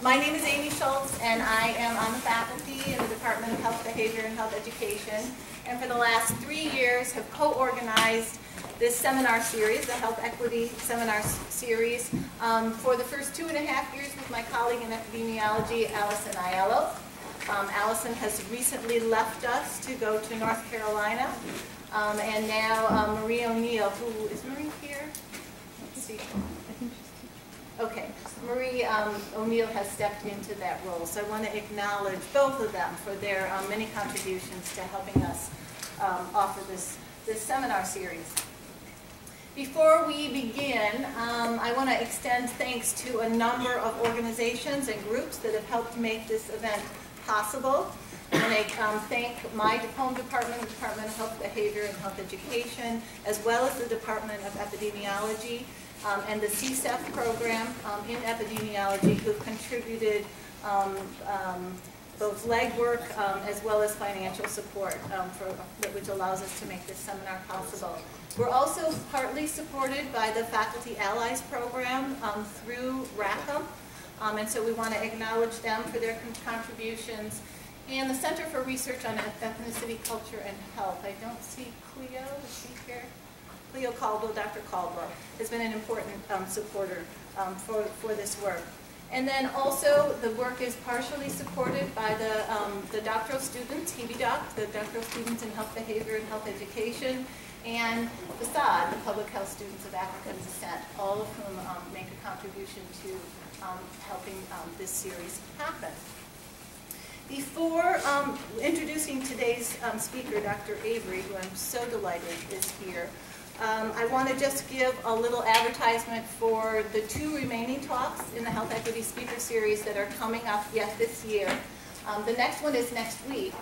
My name is Amy Schultz, and I am on the faculty in the Department of Health Behavior and Health Education, and for the last 3 years have co-organized this seminar series, the Health Equity Seminar Series, for the first 2.5 years with my colleague in epidemiology, Allison Aiello. Allison has recently left us to go to North Carolina, and now Marie O'Neill, who is Marie here? Let's see. Okay, Marie O'Neill has stepped into that role, so I want to acknowledge both of them for their many contributions to helping us offer this seminar series. Before we begin, I want to extend thanks to a number of organizations and groups that have helped make this event possible. I want to thank my home department, the Department of Health Behavior and Health Education, as well as the Department of Epidemiology and the CSEF program in epidemiology, who contributed both legwork as well as financial support, which allows us to make this seminar possible. We're also partly supported by the Faculty Allies program through Rackham, and so we want to acknowledge them for their contributions. And the Center for Research on Ethnicity, Culture, and Health. I don't see Cleo, is she here? Cleo Caldwell, Dr. Caldwell, has been an important supporter for this work. And then also the work is partially supported by the doctoral students, HEBEDOC, the doctoral students in health behavior and health education, and FASAD, the public health students of African descent, all of whom make a contribution to helping this series happen. Before introducing today's speaker, Dr. Avery, who I'm so delighted is here, I want to just give a little advertisement for the 2 remaining talks in the Health Equity Speaker Series that are coming up yet this year. The next one is next week.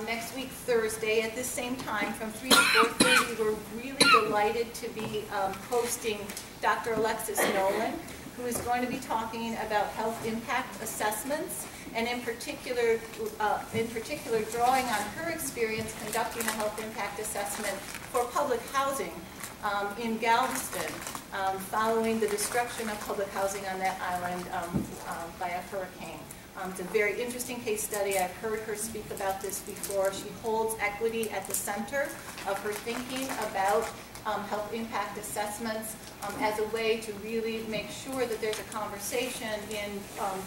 Next week, Thursday, at this same time, from 3 to 4:30, we're really delighted to be hosting Dr. Alexis Nolan, who is going to be talking about health impact assessments, and in particular drawing on her experience conducting a health impact assessment for public housing in Galveston, following the destruction of public housing on that island by a hurricane. It's a very interesting case study. I've heard her speak about this before. She holds equity at the center of her thinking about health impact assessments as a way to really make sure that there's a conversation in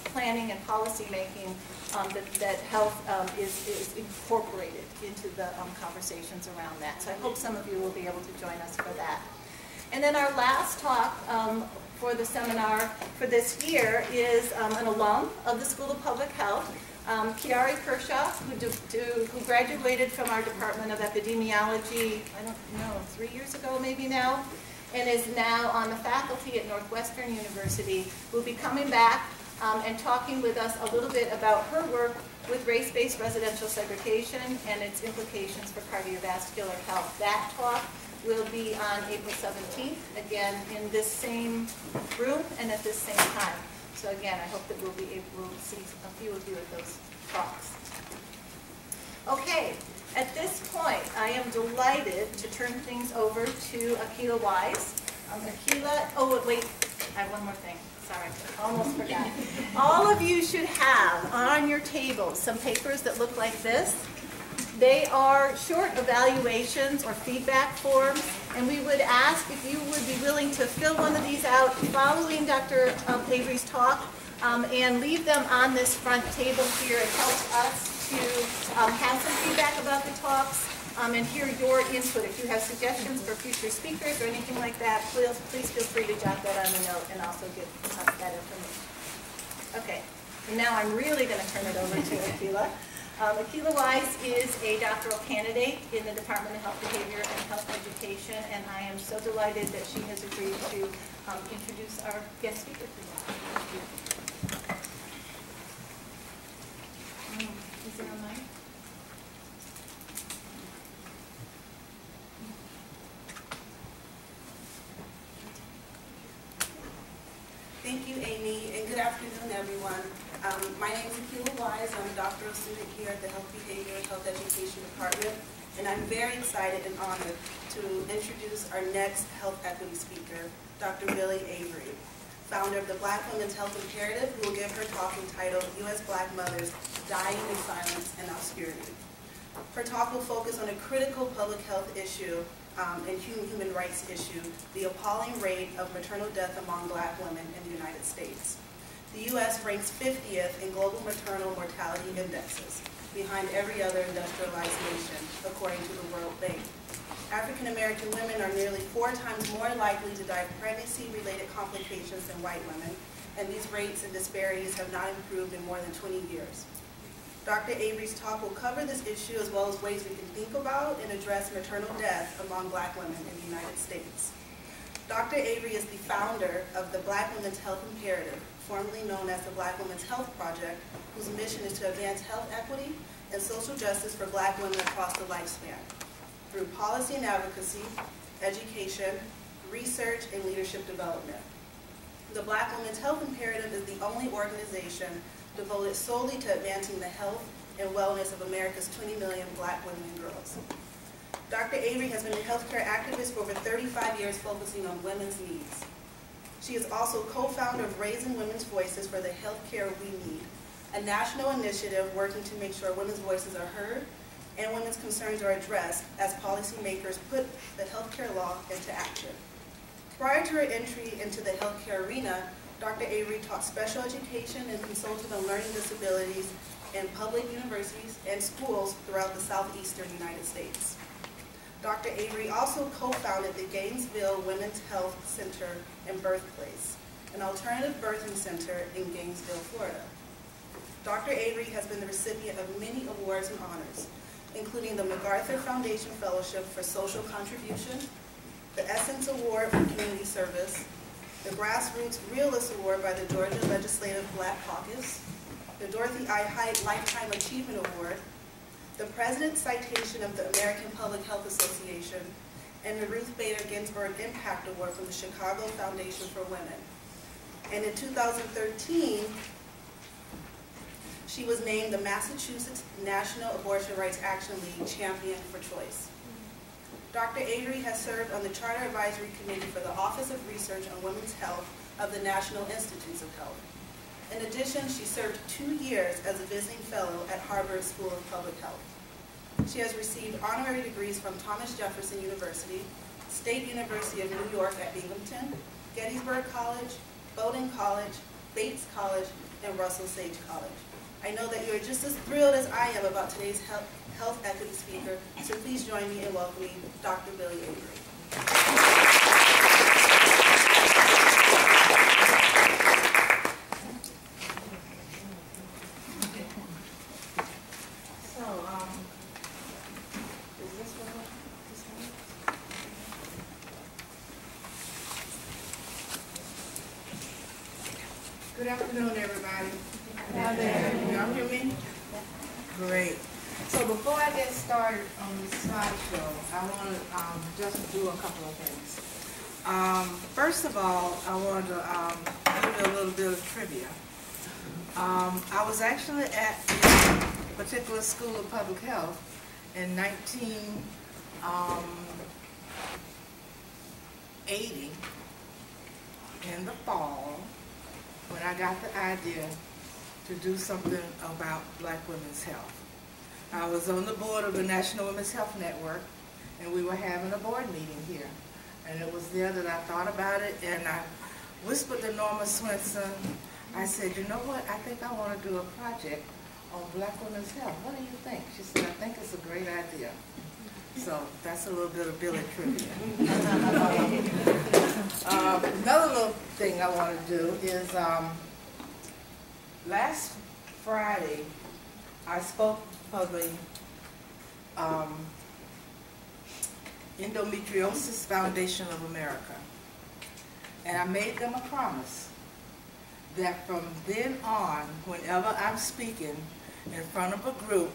planning and policy making that health is incorporated into the conversations around that. So I hope some of you will be able to join us for that. And then our last talk for the seminar for this year is an alum of the School of Public Health, Kiari Kershaw, who graduated from our Department of Epidemiology, I don't know, 3 years ago maybe now, and is now on the faculty at Northwestern University, will be coming back and talking with us a little bit about her work with race-based residential segregation and its implications for cardiovascular health. That talk will be on April 17th, again in this same room and at this same time. So again, I hope that we'll be able to see a few of you at those talks. Okay, at this point, I am delighted to turn things over to Akilah Wise. Akilah, oh wait, I have one more thing. Sorry, almost forgot. All of you should have on your tables some papers that look like this. They are short evaluations or feedback forms, and we would ask if you would be willing to fill one of these out following Dr. Avery's talk and leave them on this front table here. It helps us to have some feedback about the talks and hear your input. If you have suggestions for future speakers or anything like that, please feel free to jot that on the note and also give us that information. Okay, and now I'm really going to turn it over to Akilah. Akilah Wise is a doctoral candidate in the Department of Health Behavior and Health Education, and I am so delighted that she has agreed to introduce our guest speaker today. Is it on mine? Thank you, Amy, and good afternoon, everyone. My name is Akilah Wise. I'm a doctoral student here at the Health Behavior and Health Education Department, and I'm very excited and honored to introduce our next health equity speaker, Dr. Billy Avery. founder of the Black Women's Health Imperative, who will give her talk entitled U.S. Black Mothers Dying in Silence and Obscurity. Her talk will focus on a critical public health issue and human rights issue, the appalling rate of maternal death among Black women in the United States. The U.S. ranks 50th in global maternal mortality indexes, behind every other industrialized nation, according to the World Bank. African American women are nearly 4 times more likely to die of pregnancy-related complications than white women, and these rates and disparities have not improved in more than 20 years. Dr. Avery's talk will cover this issue as well as ways we can think about and address maternal death among Black women in the United States. Dr. Avery is the founder of the Black Women's Health Imperative, formerly known as the Black Women's Health Project, whose mission is to advance health equity and social justice for Black women across the lifespan, through policy and advocacy, education, research, and leadership development. The Black Women's Health Imperative is the only organization devoted solely to advancing the health and wellness of America's 20 million Black women and girls. Dr. Avery has been a healthcare activist for over 35 years focusing on women's needs. She is also co-founder of Raising Women's Voices for the Healthcare We Need, a national initiative working to make sure women's voices are heard and women's concerns are addressed as policymakers put the healthcare law into action. Prior to her entry into the healthcare arena, Dr. Avery taught special education and consulted on learning disabilities in public universities and schools throughout the southeastern United States. Dr. Avery also co-founded the Gainesville Women's Health Center and Birthplace, an alternative birthing center in Gainesville, Florida. Dr. Avery has been the recipient of many awards and honors, including the MacArthur Foundation Fellowship for Social Contribution, the Essence Award for Community Service, the Grassroots Realist Award by the Georgia Legislative Black Caucus, the Dorothy I. Height Lifetime Achievement Award, the President's Citation of the American Public Health Association, and the Ruth Bader Ginsburg Impact Award from the Chicago Foundation for Women. And in 2013, she was named the Massachusetts National Abortion Rights Action League Champion for Choice. Dr. Avery has served on the Charter Advisory Committee for the Office of Research on Women's Health of the National Institutes of Health. In addition, she served 2 years as a visiting fellow at Harvard School of Public Health. She has received honorary degrees from Thomas Jefferson University, State University of New York at Binghamton, Gettysburg College, Bowdoin College, Bates College, and Russell Sage College. I know that you are just as thrilled as I am about today's health equity speaker, so please join me in welcoming Dr. Billy Avery. Good afternoon, everybody. Y'all hear me? Great. So before I get started on this slideshow, I want to just do a couple of things. First of all, I want to give you a little bit of trivia. I was actually at a particular school of public health in 1980 in the fall, when I got the idea to do something about Black women's health. I was on the board of the National Women's Health Network, and we were having a board meeting here. And it was there that I thought about it, and I whispered to Norma Swenson. I said, you know what, I think I want to do a project on Black women's health. What do you think? She said, I think it's a great idea. So that's a little bit of Billy trivia. Another little thing I want to do is, last Friday, I spoke for the Endometriosis Foundation of America. And I made them a promise that from then on, whenever I'm speaking in front of a group,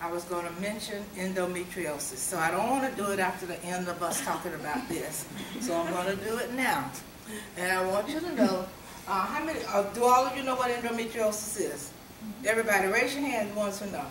I was going to mention endometriosis. So I don't want to do it after the end of us talking about this. So I'm going to do it now. And I want you to know, how many, do all of you know what endometriosis is? Everybody, raise your hand, the ones who know.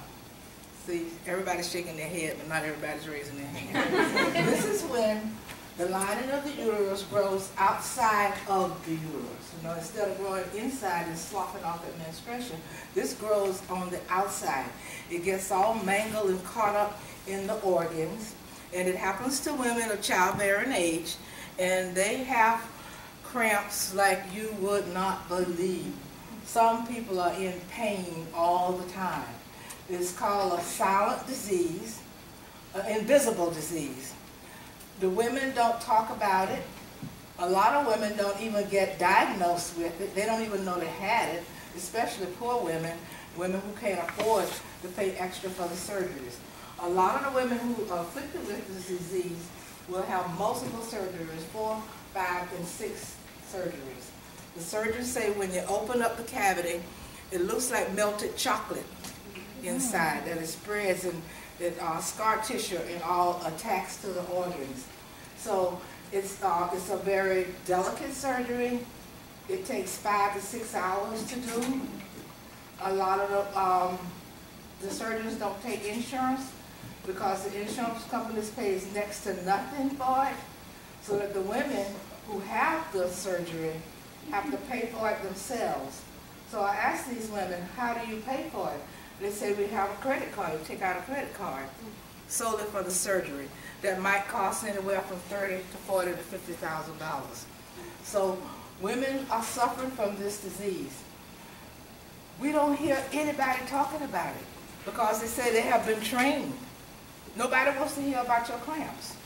See, everybody's shaking their head, but not everybody's raising their hand. This is when The lining of the uterus grows outside of the uterus. You know, instead of growing inside and sloughing off at menstruation, this grows on the outside. It gets all mangled and caught up in the organs, and it happens to women of childbearing age, and they have cramps like you would not believe. Some people are in pain all the time. It's called a silent disease, an invisible disease. The women don't talk about it. A lot of women don't even get diagnosed with it. They don't even know they had it, especially poor women, women who can't afford to pay extra for the surgeries. A lot of the women who are afflicted with this disease will have multiple surgeries, 4, 5, and 6 surgeries. The surgeons say when you open up the cavity, it looks like melted chocolate inside, that it spreads and it scar tissue and all attacks to the organs. So it's a very delicate surgery. It takes 5 to 6 hours to do. A lot of the surgeons don't take insurance because the insurance companies pays next to nothing for it, so that the women who have the surgery have to pay for it themselves. So I asked these women, how do you pay for it? They say, we have a credit card. You take out a credit card solely for the surgery. That might cost anywhere from $30,000 to $40,000 to $50,000. So women are suffering from this disease. We don't hear anybody talking about it because they say they have been trained. Nobody wants to hear about your cramps.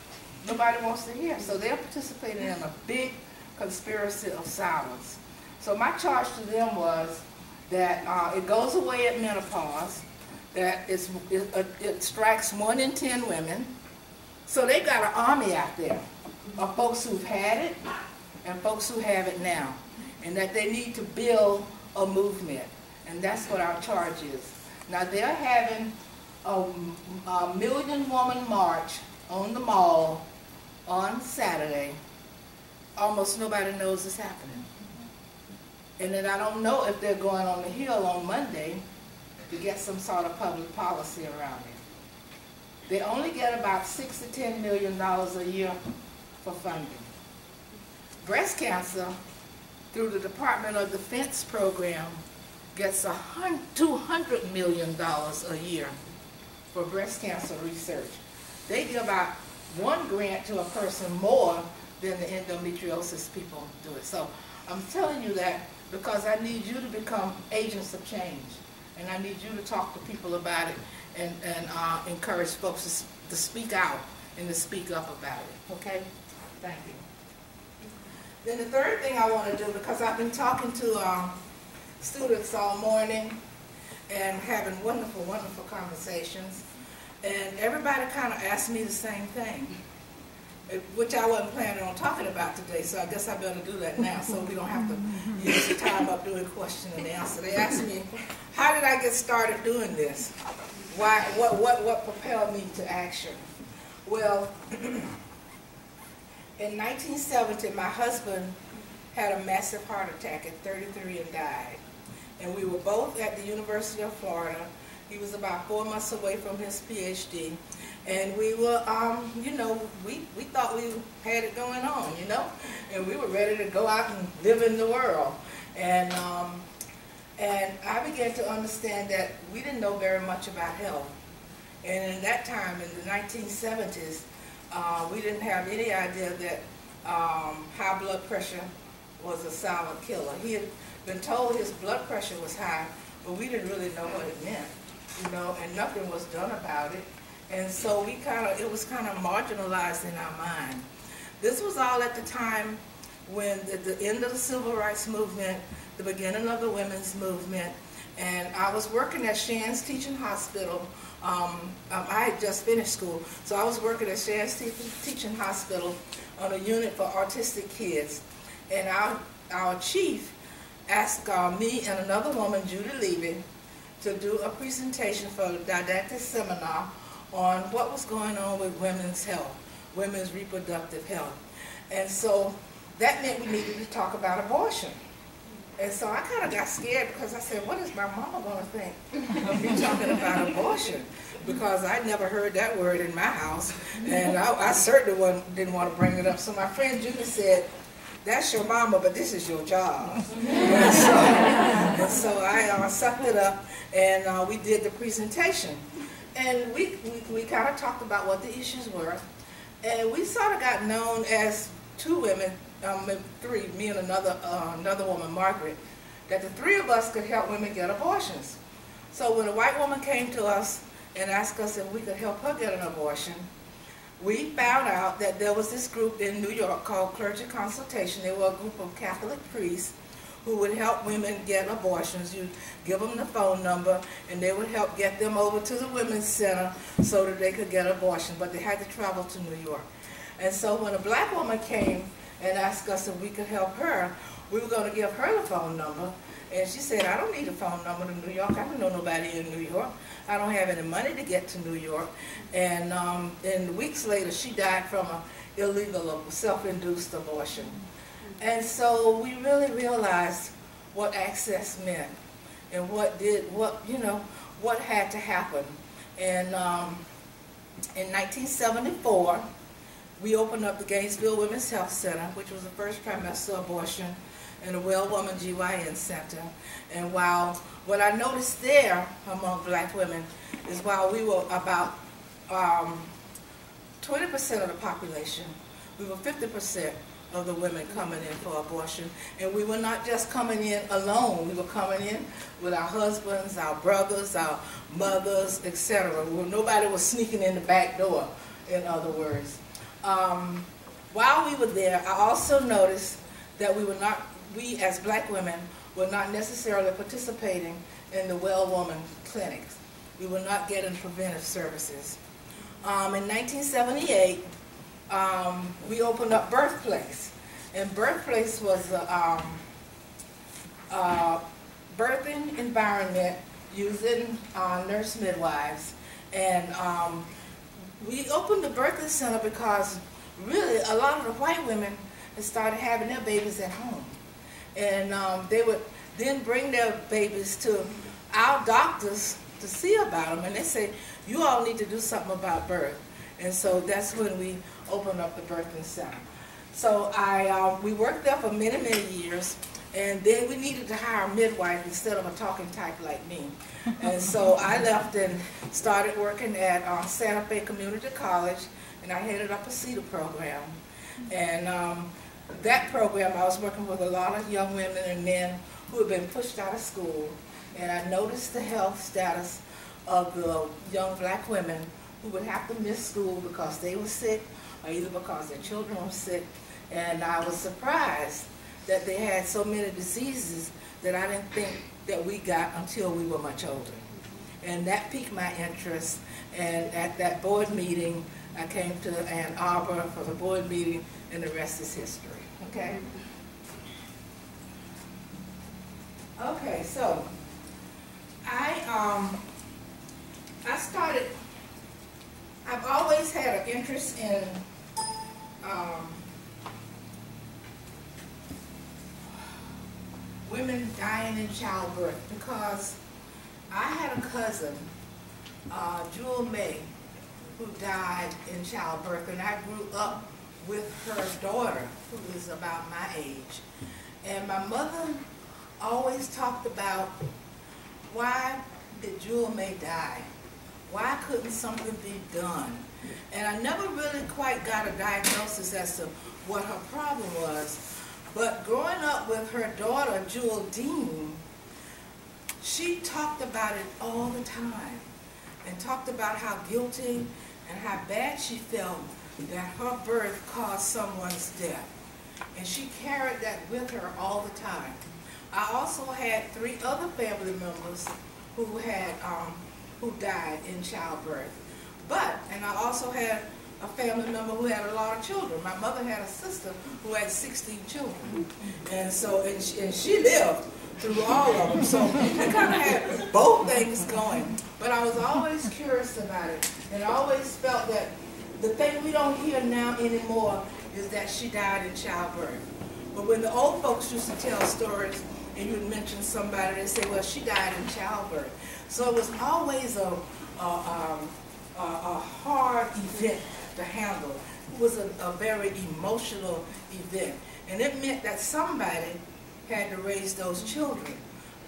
Nobody wants to hear. So they're participating in a big conspiracy of silence. So my charge to them was that it goes away at menopause, that it strikes 1 in 10 women. So they got an army out there of folks who've had it and folks who have it now, and that they need to build a movement. And that's what our charge is. Now they're having a million woman march on the mall on Saturday. Almost nobody knows it's happening. And then I don't know if they're going on the Hill on Monday to get some sort of public policy around it. They only get about $6 to $10 million a year for funding. Breast cancer, through the Department of Defense program, gets $200 million a year for breast cancer research. They give out 1 grant to a person more than the endometriosis people do it. So I'm telling you that because I need you to become agents of change, and I need you to talk to people about it and encourage folks to speak out and to speak up about it. Okay? Thank you. Then the third thing I want to do, because I've been talking to students all morning and having wonderful, wonderful conversations, and everybody kind of asked me the same thing, which I wasn't planning on talking about today, so I guess I better do that now so we don't have to use the time up doing question and answer. They asked me, how did I get started doing this? Why? What propelled me to action? Well, in 1970, my husband had a massive heart attack at 33 and died. And we were both at the University of Florida. He was about 4 months away from his PhD. And we were, you know, we thought we had it going on, you know, and we were ready to go out and live in the world. And I began to understand that we didn't know very much about health. And in that time, in the 1970s, we didn't have any idea that high blood pressure was a silent killer. He had been told his blood pressure was high, but we didn't really know what it meant, you know, and nothing was done about it. And so it was kind of marginalized in our mind. This was all at the time when at the end of the Civil Rights Movement, the beginning of the women's movement, and I was working at Shands Teaching Hospital. I had just finished school, so I was working at Shands Teaching Hospital on a unit for autistic kids. And our chief asked me and another woman, Judy Levy, to do a presentation for a didactic seminar on what was going on with women's health, women's reproductive health. And so that meant we needed to talk about abortion. And so I kind of got scared because I said, what is my mama going to think of me talking about abortion? Because I never heard that word in my house, and I certainly didn't want to bring it up. So my friend Judy said, that's your mama, but this is your job. and so I sucked it up, and we did the presentation. And we kind of talked about what the issues were, and we sort of got known as two women, three, me and another woman, Margaret, that the three of us could help women get abortions. So when a white woman came to us and asked us if we could help her get an abortion, we found out that there was this group in New York called Clergy Consultation. They were a group of Catholic priests who would help women get abortions. You give them the phone number, and they would help get them over to the Women's Center so that they could get an abortion, but they had to travel to New York. And so when a black woman came and asked us if we could help her, we were going to give her the phone number. And she said, I don't need a phone number to New York. I don't know nobody in New York. I don't have any money to get to New York. And weeks later, she died from an illegal, self-induced abortion. And so we really realized what access meant and what had to happen. And in 1974, we opened up the Gainesville Women's Health Center, which was the first trimester abortion, and the Well Woman GYN Center. And what I noticed there among black women is while we were about 20% of the population, we were 50% of the women coming in for abortion. And we were not just coming in alone, we were coming in with our husbands, our brothers, our mothers, etc. Nobody was sneaking in the back door, in other words. While we were there, I also noticed that we as black women were not necessarily participating in the Well Woman clinics. We were not getting preventive services. In 1978, we opened up Birthplace. And Birthplace was a birthing environment using nurse midwives. And we opened the birthing center because really a lot of the white women had started having their babies at home. And they would then bring their babies to our doctors to see about them. And they say, you all need to do something about birth. And so that's when we opened up the birthing center. So we worked there for many, many years. And then we needed to hire a midwife instead of a talking type like me. And so I left and started working at Santa Fe Community College, and I headed up a CETA program. And that program, I was working with a lot of young women and men who had been pushed out of school. And I noticed the health status of the young black women who would have to miss school because they were sick or either because their children were sick. And I was surprised that they had so many diseases that I didn't think that we got until we were much older. And that piqued my interest. And at that board meeting, I came to Ann Arbor for the board meeting, and the rest is history. Okay? Okay, so I've always had an interest in women dying in childbirth because I had a cousin, Jewel May, who died in childbirth, and I grew up with her daughter, who is about my age. And my mother always talked about, why did Jewel May die? Why couldn't something be done? And I never really quite got a diagnosis as to what her problem was. But growing up with her daughter, Jewel Dean, she talked about it all the time and talked about how guilty and how bad she felt that her birth caused someone's death. And she carried that with her all the time. I also had 3 other family members who died in childbirth. And I also had a family member who had a lot of children. My mother had a sister who had 16 children. And so, and she lived through all of them. So I kind of had both things going. But I was always curious about it. And I always felt that the thing we don't hear now anymore is that she died in childbirth. But when the old folks used to tell stories, and you'd mention somebody, they say, well, she died in childbirth. So it was always a hard event to handle. It was a very emotional event. And it meant that somebody had to raise those children,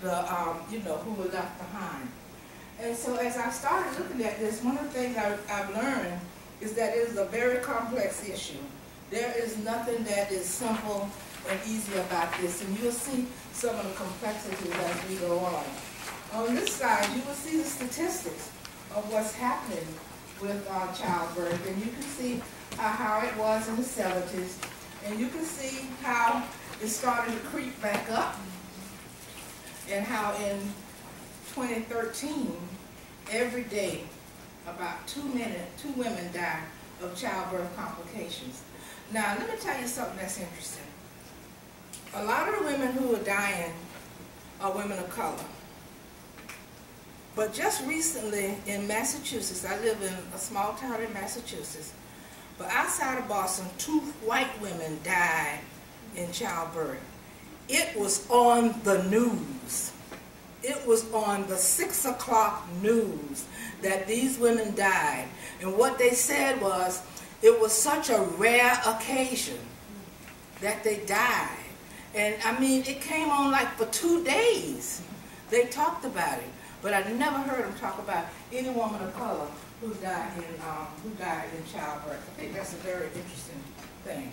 who were left behind. And so as I started looking at this, one of the things I've learned is that it is a very complex issue. There is nothing that is simple and easy about this, and you'll see some of the complexities as we go on. On this side, you will see the statistics of what's happening with childbirth, and you can see how it was in the 70s, and you can see how it started to creep back up, and how in 2013, every day, about two women die of childbirth complications. Now, let me tell you something that's interesting. A lot of the women who are dying are women of color. But just recently in Massachusetts, I live in a small town in Massachusetts, but outside of Boston, 2 white women died in childbirth. It was on the news. It was on the 6 o'clock news that these women died. And what they said was, it was such a rare occasion that they died. And I mean, it came on like for 2 days. They talked about it. But I never heard them talk about any woman of color who died in childbirth. I think that's a very interesting thing.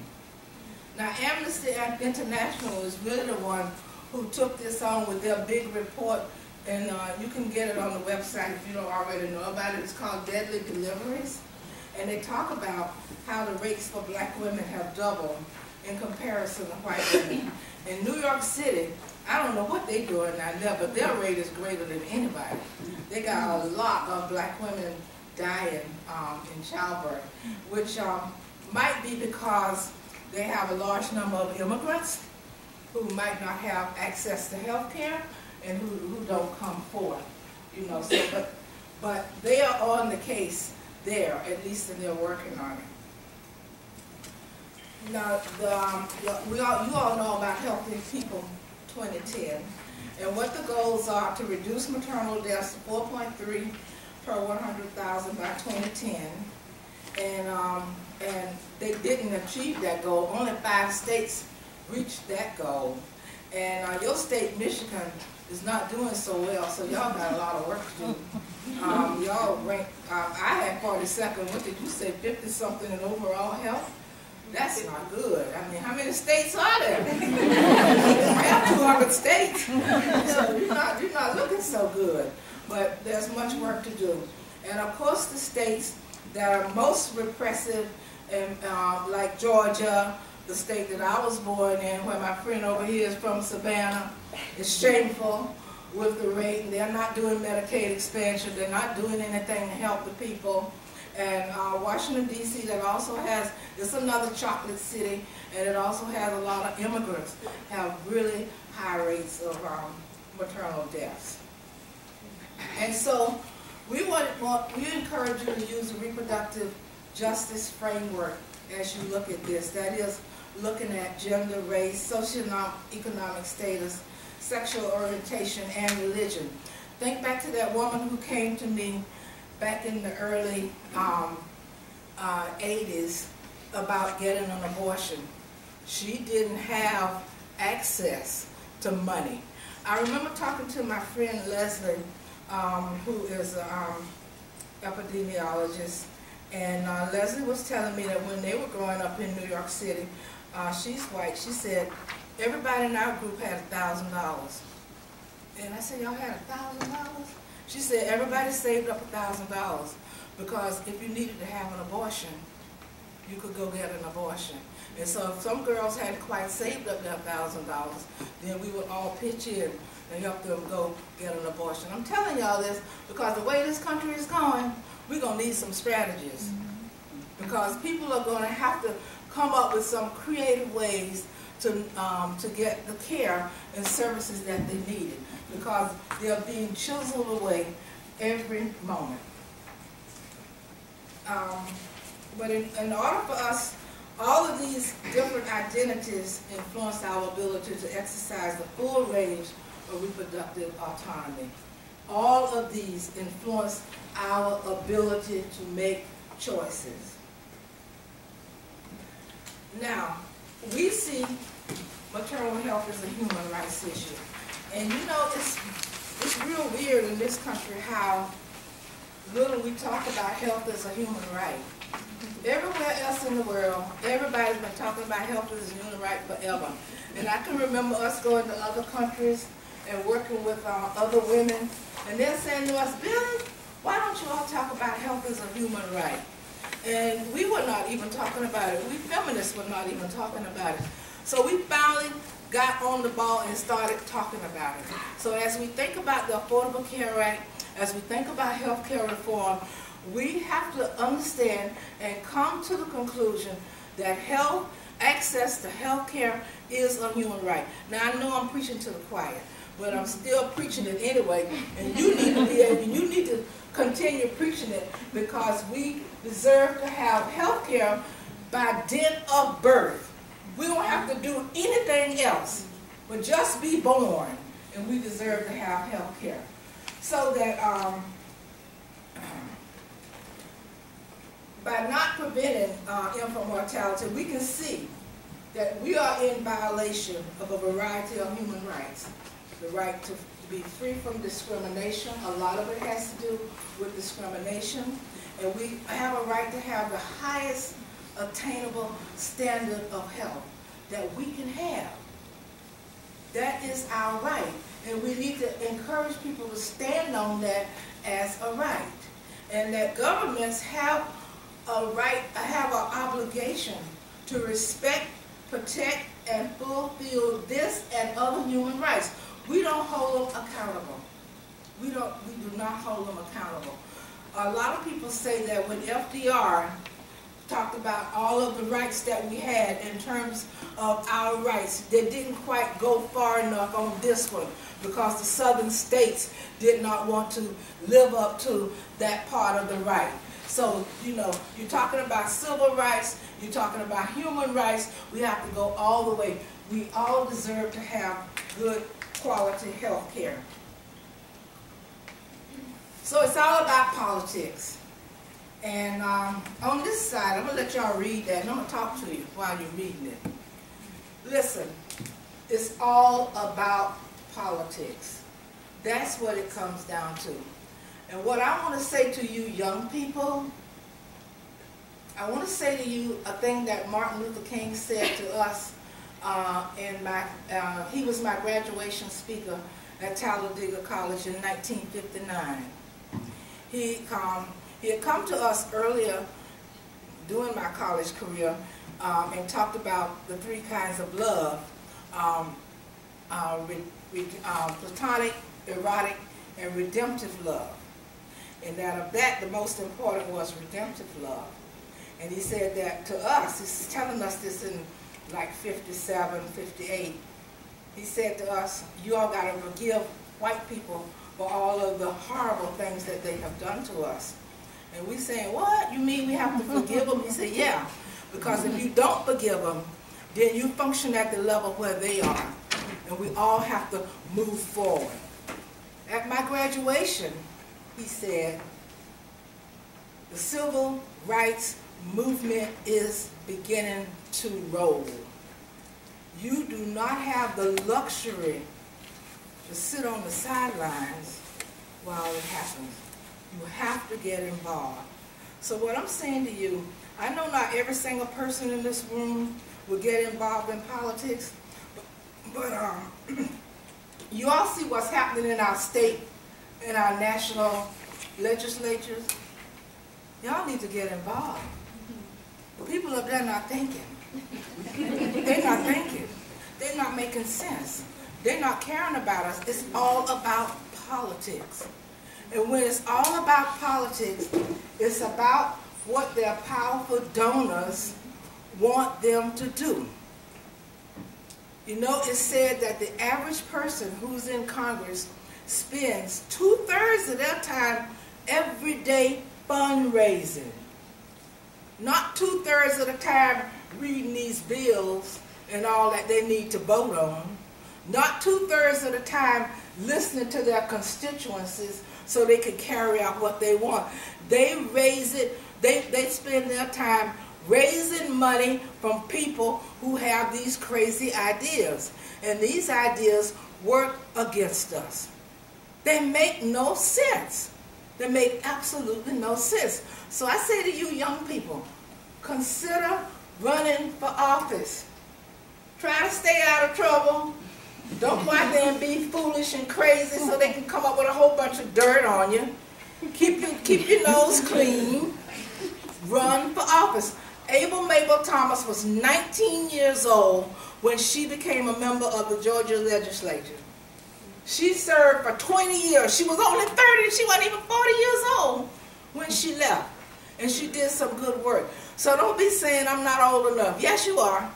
Now, Amnesty International is really the one who took this on with their big report, and you can get it on the website if you don't already know about it. It's called Deadly Deliveries, and they talk about how the rates for black women have doubled in comparison to white women. In New York City, I don't know what they're doing now there, but their rate is greater than anybody. They got a lot of black women dying in childbirth, which might be because they have a large number of immigrants who might not have access to health care and who don't come forth, So, but they are on the case there, at least, and they're working on it. Now, you all know about Healthy People 2010, and what the goals are to reduce maternal deaths to 4.3 per 100,000 by 2010, and they didn't achieve that goal. Only 5 states reached that goal, and your state, Michigan, is not doing so well, so y'all got a lot of work to do. Y'all ranked, I had 42nd, what did you say, 50-something in overall health? That's not good. I mean, how many states are there? I have 200 states, so you're not looking so good. But there's much work to do. And of course, the states that are most repressive, and like Georgia, the state that I was born in, where my friend over here is from, Savannah, is shameful with the rate, and they're not doing Medicaid expansion. They're not doing anything to help the people. And Washington, D.C., that also has, it's another chocolate city, and it also has a lot of immigrants, have really high rates of maternal deaths. And so we encourage you to use the reproductive justice framework as you look at this. That is, looking at gender, race, socioeconomic status, sexual orientation, and religion. Think back to that woman who came to me back in the early 80s about getting an abortion. She didn't have access to money. I remember talking to my friend Leslie, who is an epidemiologist, and Leslie was telling me that when they were growing up in New York City, she's white, she said, everybody in our group had $1,000. And I said, y'all had $1,000? She said, everybody saved up $1,000 because if you needed to have an abortion, you could go get an abortion. And so if some girls hadn't quite saved up their $1,000, then we would all pitch in and help them go get an abortion. I'm telling y'all this because the way this country is going, we're going to need some strategies. Because people are going to have to come up with some creative ways to get the care and services that they needed, because they're being chiseled away every moment. But in order for us All of these different identities influence our ability to exercise the full range of reproductive autonomy. All of these influence our ability to make choices. Now, we see maternal health as a human rights issue. And you know, it's real weird in this country how little we talk about health as a human right. Everywhere else in the world, everybody's been talking about health as a human right forever. And I can remember us going to other countries and working with other women, and they're saying to us, Billy, why don't you all talk about health as a human right? And we were not even talking about it. We feminists were not even talking about it. So we finally got on the ball and started talking about it. So as we think about the Affordable Care Act, as we think about health care reform, we have to understand and come to the conclusion that access to health care is a human right. Now I know I'm preaching to the choir, but I'm still preaching it anyway, and you need to continue preaching it, because we deserve to have health care by dint of birth. We don't have to do anything else, but just be born, and we deserve to have health care. So that by not preventing infant mortality, we can see that we are in violation of a variety of human rights. The right to be free from discrimination, a lot of it has to do with discrimination, and we have a right to have the highest attainable standard of health that we can have. That is our right, and we need to encourage people to stand on that as a right, and that governments have a right, have an obligation to respect, protect, and fulfill this and other human rights. We don't hold them accountable. We do not hold them accountable. A lot of people say that when FDR talked about all of the rights that we had in terms of our rights, they didn't quite go far enough on this one, because the southern states did not want to live up to that part of the right. So, you know, you're talking about civil rights, you're talking about human rights, we have to go all the way. We all deserve to have good quality health care. So it's all about politics. And on this side, I'm going to let y'all read that, and I'm going to talk to you while you're reading it. Listen, it's all about politics. That's what it comes down to. And what I want to say to you young people, I want to say to you a thing that Martin Luther King said to us he was my graduation speaker at Talladega College in 1959. He had come to us earlier during my college career and talked about the three kinds of love, platonic, erotic, and redemptive love. And that of that, the most important was redemptive love. And he said that to us, he's telling us this in like 57, 58. He said to us, you all got to forgive white people for all of the horrible things that they have done to us. And we saying, what? You mean we have to forgive them? He said, yeah, because if you don't forgive them, then you function at the level where they are. And we all have to move forward. At my graduation, he said, the civil rights movement is beginning to roll. You do not have the luxury to sit on the sidelines while it happens. You have to get involved. So what I'm saying to you, I know not every single person in this room will get involved in politics, but you all see what's happening in our state, in our national legislatures. Y'all need to get involved. The people up there not thinking. They're not thinking. They're not making sense. They're not caring about us. It's all about politics. And when it's all about politics, it's about what their powerful donors want them to do. You know, it's said that the average person who's in Congress spends 2/3 of their time every day fundraising. Not 2/3 of the time reading these bills and all that they need to vote on. Not 2/3 of the time listening to their constituencies so they can carry out what they want. They raise it, they spend their time raising money from people who have these crazy ideas. And these ideas work against us. They make no sense. They make absolutely no sense. So I say to you young people, consider running for office. Try to stay out of trouble. Don't go out there and be foolish and crazy so they can come up with a whole bunch of dirt on you. Keep your nose clean. Run for office. Mabel Thomas was 19 years old when she became a member of the Georgia legislature. She served for 20 years. She was only 30. She wasn't even 40 years old when she left. And she did some good work. So don't be saying I'm not old enough. Yes, you are.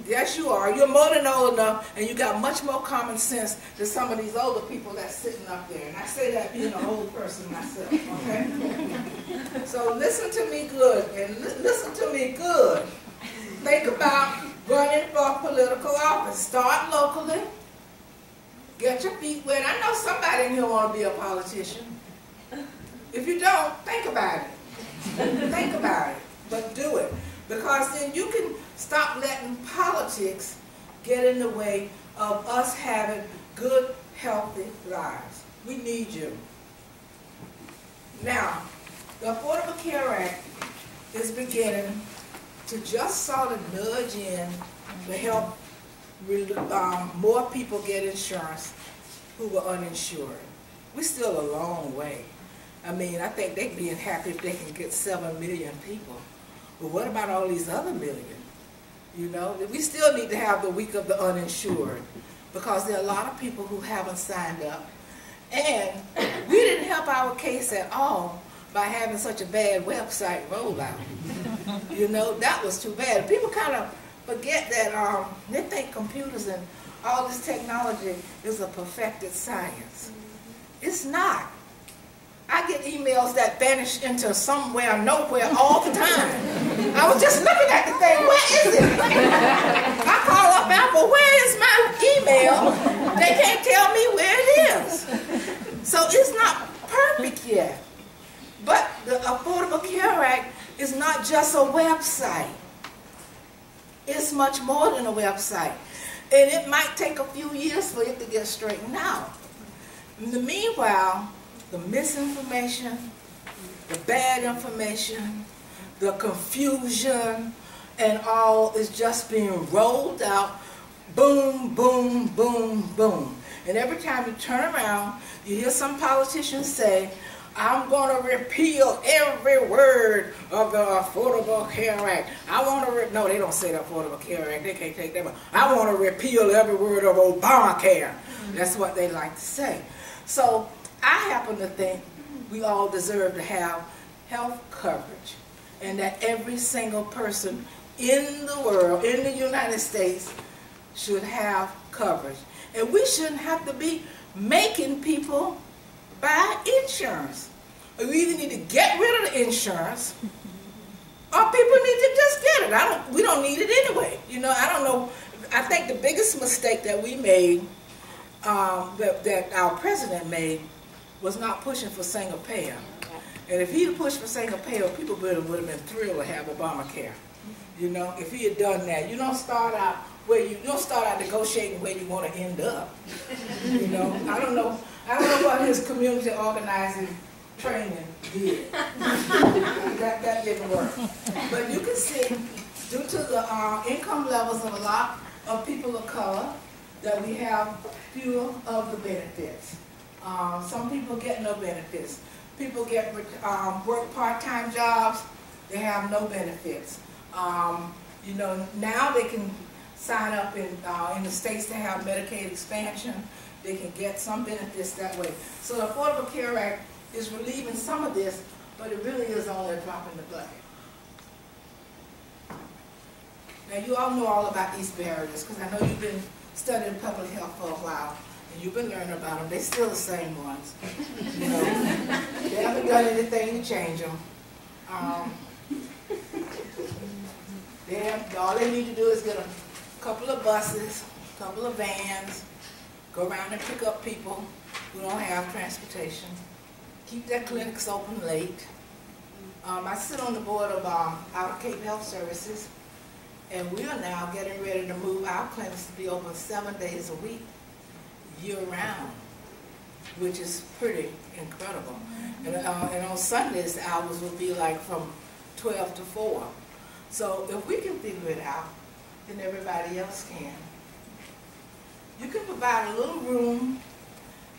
Yes, you are. You're more than old enough, and you got much more common sense than some of these older people that's sitting up there. And I say that being an old person myself, okay? So listen to me good, and listen to me good. Think about running for political office. Start locally. Get your feet wet. I know somebody in here want to be a politician. If you don't, think about it. Think about it, but do it. Because then you can stop letting politics get in the way of us having good, healthy lives. We need you. Now, the Affordable Care Act is beginning to just sort of nudge in to help more people get insurance who were uninsured. We're still a long way. I mean, I think they'd be happy if they can get 7 million people. But what about all these other million? You know, we still need to have the week of the uninsured because there are a lot of people who haven't signed up. And we didn't help our case at all by having such a bad website rollout. You know, that was too bad. People kind of forget that they think computers and all this technology is a perfected science. It's not. I get emails that vanish into somewhere, nowhere, all the time. I was just looking at the thing, where is it? I call up Apple, where is my email? They can't tell me where it is. So it's not perfect yet. But the Affordable Care Act is not just a website. It's much more than a website. And it might take a few years for it to get straightened out. In the meanwhile, the misinformation, the bad information, the confusion, and all is just being rolled out, boom, boom, boom, boom. And every time you turn around, you hear some politicians say, I'm going to repeal every word of the Affordable Care Act. I want to, no, they don't say the Affordable Care Act. They can't take that one. I want to repeal every word of Obamacare. That's what they like to say. So I happen to think we all deserve to have health coverage and that every single person in the world, in the United States, should have coverage. And we shouldn't have to be making people buy insurance. We either need to get rid of the insurance or people need to just get it. We don't need it anyway. You know, I don't know. I think the biggest mistake that we made, that our president made, was not pushing for single payer. And if he had pushed for single payer, people would have been thrilled to have Obamacare. You know, if he had done that, you don't start out negotiating where you want to end up. You know, I don't know what his community organizing training did. that didn't work. But you can see, due to the income levels of a lot of people of color, that we have fewer of the benefits. Some people get no benefits. People get work part-time jobs, they have no benefits. You know, now they can sign up in the states that have Medicaid expansion. They can get some benefits that way. So the Affordable Care Act is relieving some of this, but it really is only a drop in the bucket. Now you all know all about these barriers because I know you've been studying public health for a while. And you've been learning about them. They're still the same ones. You know, they haven't done anything to change them. All they need to do is get a couple of buses, a couple of vans, go around and pick up people who don't have transportation, keep their clinics open late. I sit on the board of Outer Cape Health Services, and we are now getting ready to move our clinics to be open 7 days a week, year-round, which is pretty incredible. And on Sundays, the hours will be like from 12 to 4. So if we can figure it out, then everybody else can. You can provide a little room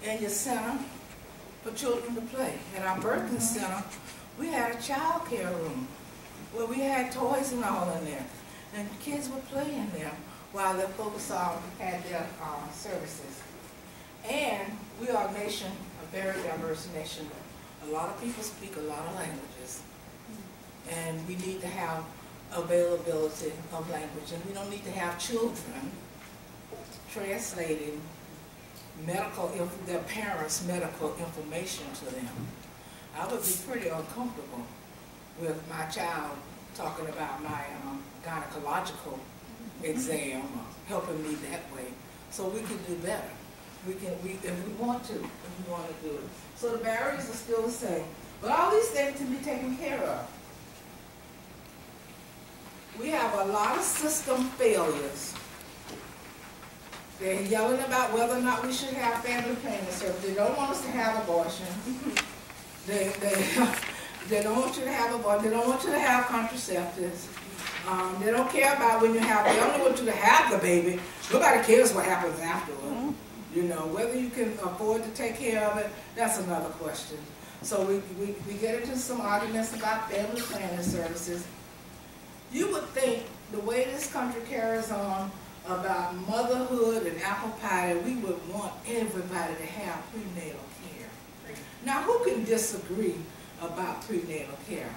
in your center for children to play. At our birthing center, we had a child care room where we had toys and all in there. And kids would play in there while their folks had their services. And we are a nation, a very diverse nation. A lot of people speak a lot of languages. And we need to have availability of language. And we don't need to have children translating their parents' medical information to them. I would be pretty uncomfortable with my child talking about my gynecological exam, helping me that way. So we can do better. If we want to do it. So the barriers are still the same. But all these things can be taken care of. We have a lot of system failures. They're yelling about whether or not we should have family planning service. They don't want us to have abortion. They don't want you to have abortion. They don't want you to have contraceptives. They don't care about when you have. They only want you to have the baby. Nobody cares what happens afterward. You know, whether you can afford to take care of it, that's another question. So we get into some arguments about family planning services. You would think the way this country carries on about motherhood and apple pie, that we would want everybody to have prenatal care. Now, who can disagree about prenatal care?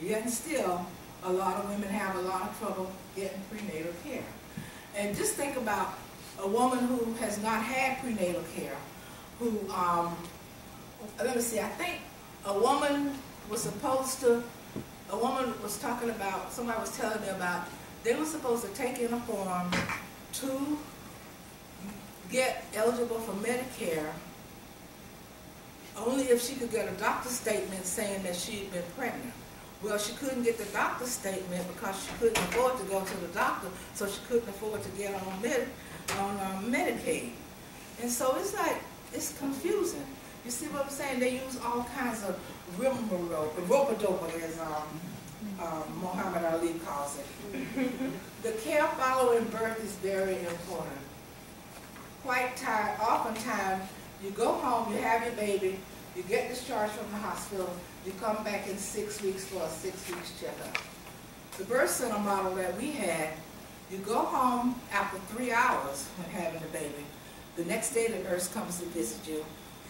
Yet still, a lot of women have a lot of trouble getting prenatal care. And just think about a woman who has not had prenatal care, who, let me see, I think a woman was talking about, somebody was telling me about, they were supposed to take in a form to get eligible for Medicare only if she could get a doctor's statement saying that she had been pregnant. Well, she couldn't get the doctor's statement because she couldn't afford to go to the doctor, so she couldn't afford to get on Medicaid. And so it's like, it's confusing. You see what I'm saying? They use all kinds of rope-a-dope, as Muhammad Ali calls it. The care following birth is very important. Oftentimes, you go home, you have your baby, you get discharged from the hospital, you come back in 6 weeks for a 6 weeks checkup. The birth center model that we had, you go home after 3 hours when having the baby. The next day the nurse comes to visit you.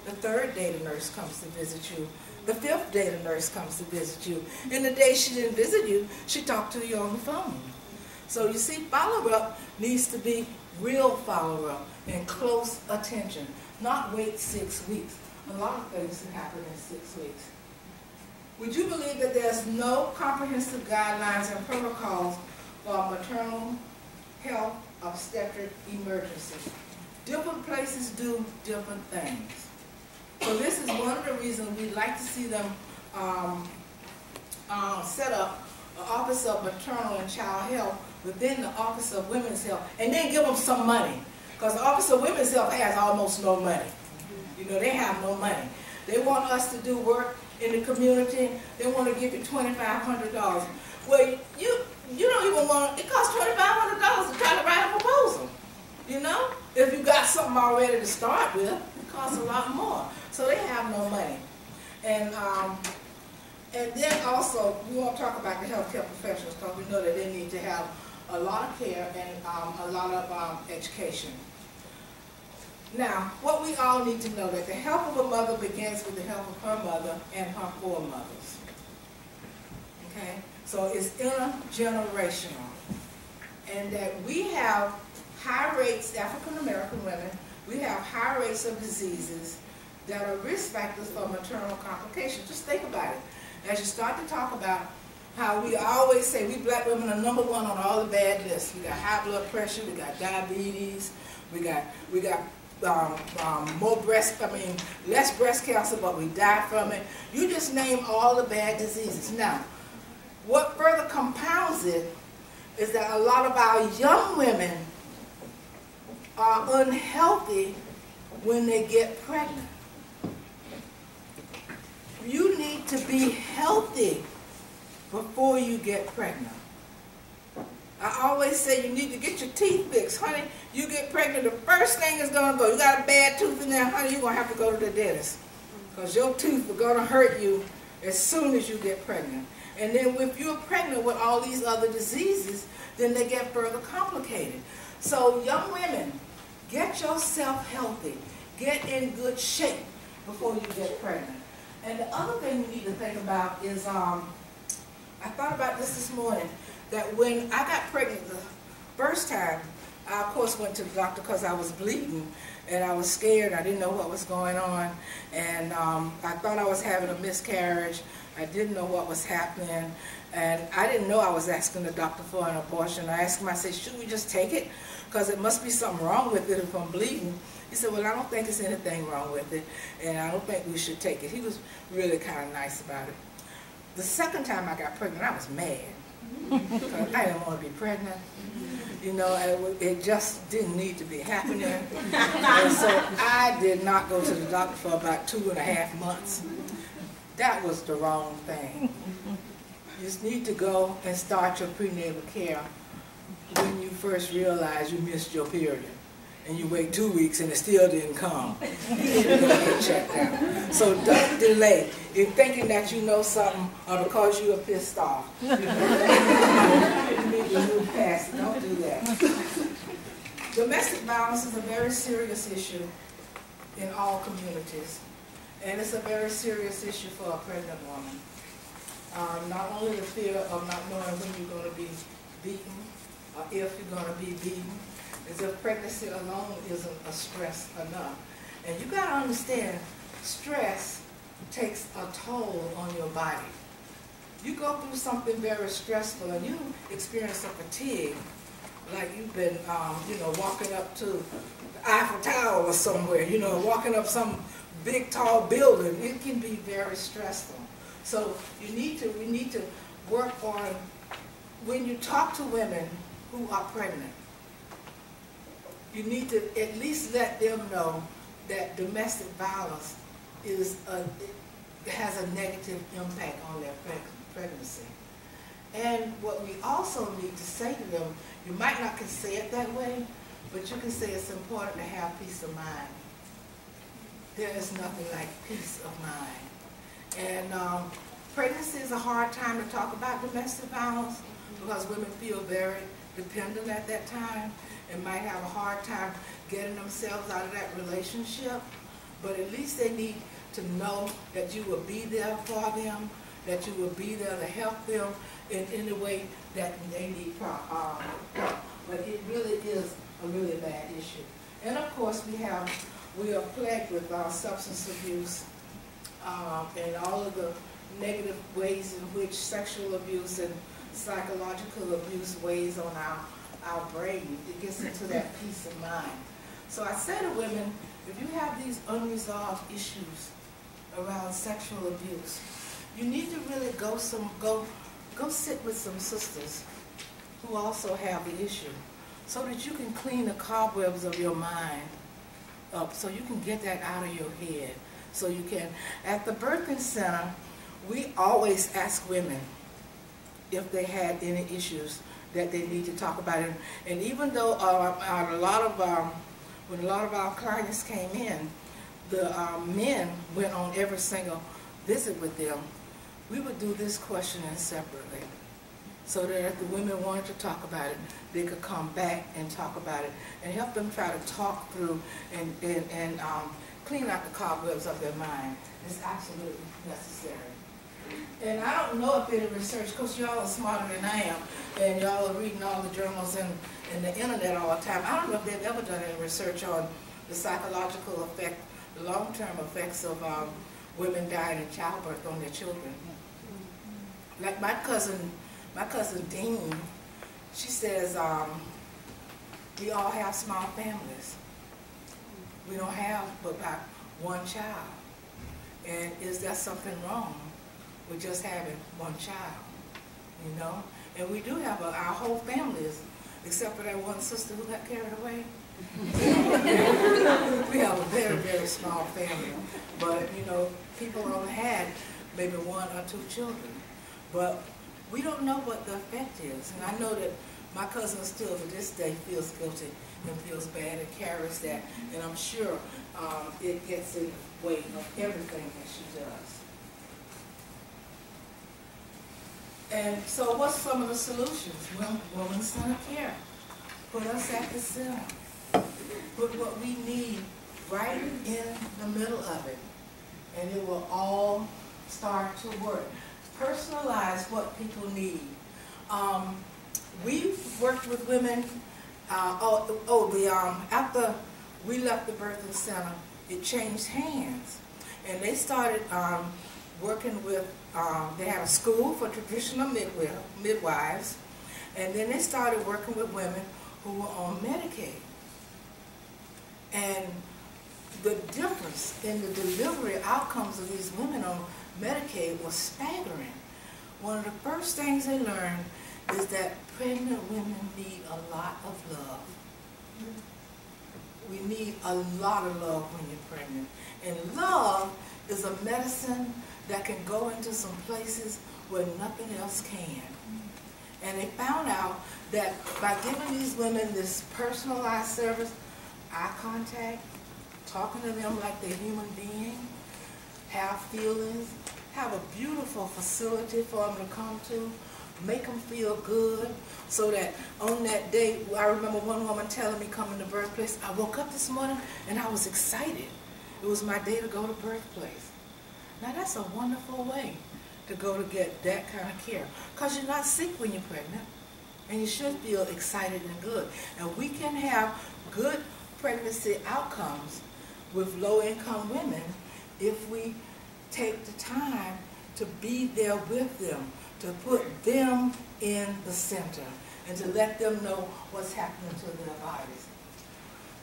The third day the nurse comes to visit you. The fifth day the nurse comes to visit you. And the day she didn't visit you, she talked to you on the phone. So you see, follow-up needs to be real follow-up and close attention, not wait 6 weeks. A lot of things can happen in 6 weeks. Would you believe that there's no comprehensive guidelines and protocols for maternal health obstetric emergencies? Different places do different things. So this is one of the reasons we'd like to see them set up an Office of Maternal and Child Health within the Office of Women's Health, and then give them some money. Because the Office of Women's Health has almost no money. You know, they have no money. They want us to do work in the community. They want to give you $2,500. Well, you don't even want, it costs $2,500 to try to write a proposal. You know? If you got something already to start with, it costs a lot more. So they have no money. And then also, we won't talk about the healthcare professionals because we know that they need to have a lot of care and a lot of education. Now, what we all need to know that the health of a mother begins with the health of her mother and her foremothers. Okay? So it's intergenerational. And that we have high rates, African American women, we have high rates of diseases that are risk factors for maternal complications. Just think about it. As you start to talk about how we always say we black women are number one on all the bad lists. We got high blood pressure, we got diabetes, we got less breast cancer, but we die from it. You just name all the bad diseases. Now, what further compounds it is that a lot of our young women are unhealthy when they get pregnant. You need to be healthy before you get pregnant. I always say you need to get your teeth fixed. Honey, you get pregnant, the first thing is going to go. You got a bad tooth in there, honey, you're going to have to go to the dentist. Because your tooth are going to hurt you as soon as you get pregnant. And then if you're pregnant with all these other diseases, then they get further complicated. So young women, get yourself healthy. Get in good shape before you get pregnant. And the other thing you need to think about is, I thought about this morning, that when I got pregnant the first time, I of course went to the doctor because I was bleeding and I was scared. I didn't know what was going on, and I thought I was having a miscarriage. I didn't know what was happening, and I didn't know I was asking the doctor for an abortion. I asked him, I said, should we just take it? Because it must be something wrong with it if I'm bleeding. He said, well, I don't think there's anything wrong with it, and I don't think we should take it. He was really kind of nice about it. The second time I got pregnant, I was mad. Because I didn't want to be pregnant. You know, it just didn't need to be happening. And so I did not go to the doctor for about 2.5 months. That was the wrong thing. You just need to go and start your prenatal care when you first realize you missed your period. And you wait 2 weeks and it still didn't come. You need to go get checked out. So don't delay in thinking that you know something or because you are pissed off. You need to move past it. Don't do that. Domestic violence is a very serious issue in all communities. And it's a very serious issue for a pregnant woman. Not only the fear of not knowing when you're going to be beaten or if you're going to be beaten, as if pregnancy alone isn't a stress enough. And you got to understand, stress takes a toll on your body. You go through something very stressful and you experience a fatigue, like you've been, walking up to the Eiffel Tower or somewhere, walking up some big, tall building. It can be very stressful. So we need to work on, when you talk to women who are pregnant, you need to at least let them know that domestic violence has a negative impact on their pregnancy. And what we also need to say to them, you might not can say it that way, but you can say it's important to have peace of mind. There is nothing like peace of mind. And pregnancy is a hard time to talk about domestic violence because women feel very dependent at that time and might have a hard time getting themselves out of that relationship. But at least they need to know that you will be there for them, that you will be there to help them in any way that they need help. But it really is a really bad issue. And of course we are plagued with substance abuse and all of the negative ways in which sexual abuse and psychological abuse weighs on our brain. It gets into that peace of mind. So I say to women, if you have these unresolved issues around sexual abuse, you need to really go sit with some sisters who also have the issue so that you can clean the cobwebs of your mind up, so you can get that out of your head. So you can, at the birthing center, we always ask women if they had any issues that they need to talk about it. And even though when a lot of our clients came in, the men went on every single visit with them, we would do this questioning separately, so that if the women wanted to talk about it, they could come back and talk about it and help them try to talk through and clean out the cobwebs of their mind. It's absolutely necessary. And I don't know if any research, because y'all are smarter than I am, and y'all are reading all the journals and the internet all the time. I don't know if they've ever done any research on the psychological effect, the long-term effects of women dying in childbirth on their children. like my cousin Dean, she says, we all have small families. We don't have but about one child. And is there something wrong with just having one child? You know? And we do have our whole families, except for that one sister who got carried away. We have a very, very small family. But, you know, people only had maybe 1 or 2 children. But we don't know what the effect is. And I know that my cousin still to this day feels guilty and feels bad and carries that. And I'm sure it gets in the way of everything that she does. And so what's some of the solutions? Well, woman-centered care. Put us at the center. Put what we need right in the middle of it. And it will all start to work. Personalize what people need. We've worked with women, after we left the birthing center, it changed hands. And they started working with, they had a school for traditional midwives, and then they started working with women who were on Medicaid. And the difference in the delivery outcomes of these women on Medicaid was staggering. One of the first things they learned is that pregnant women need a lot of love. We need a lot of love when you're pregnant. And love is a medicine that can go into some places where nothing else can. And they found out that by giving these women this personalized service, eye contact, talking to them like they're human beings, have feelings, have a beautiful facility for them to come to, make them feel good, so that on that day, I remember one woman telling me coming to birthplace, I woke up this morning and I was excited. It was my day to go to birthplace. Now that's a wonderful way to go to get that kind of care, because you're not sick when you're pregnant, and you should feel excited and good. And we can have good pregnancy outcomes with low-income women if we take the time to be there with them, to put them in the center, and to let them know what's happening to their bodies.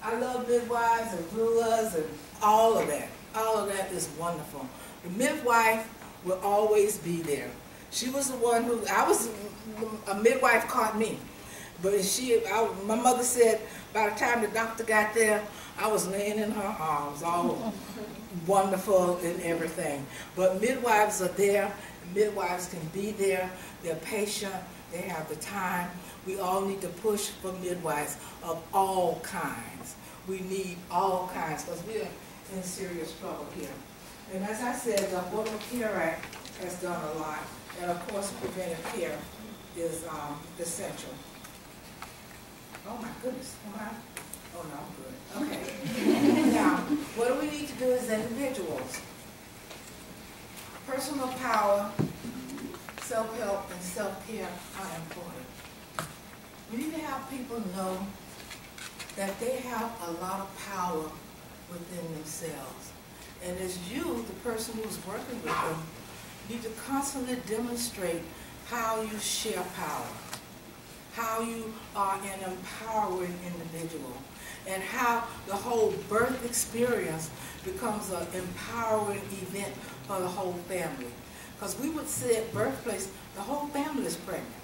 I love midwives and doulas and all of that. All of that is wonderful. The midwife will always be there. She was the one who, a midwife caught me. But my mother said by the time the doctor got there, I was laying in her arms, all wonderful and everything. But midwives are there. Midwives can be there. They're patient. They have the time. We all need to push for midwives of all kinds. We need all kinds, because we're in serious trouble here. And as I said, the Affordable Care Act has done a lot. And of course, preventive care is essential. Oh my goodness, am I? Oh no, I'm good. Okay. Now, what do we need to do as individuals? Personal power, self-help, and self-care are important. We need to have people know that they have a lot of power within themselves. And as you, the person who's working with them, need to constantly demonstrate how you share power, how you are an empowering individual, and how the whole birth experience becomes an empowering event for the whole family. Because we would say at birthplace, the whole family is pregnant.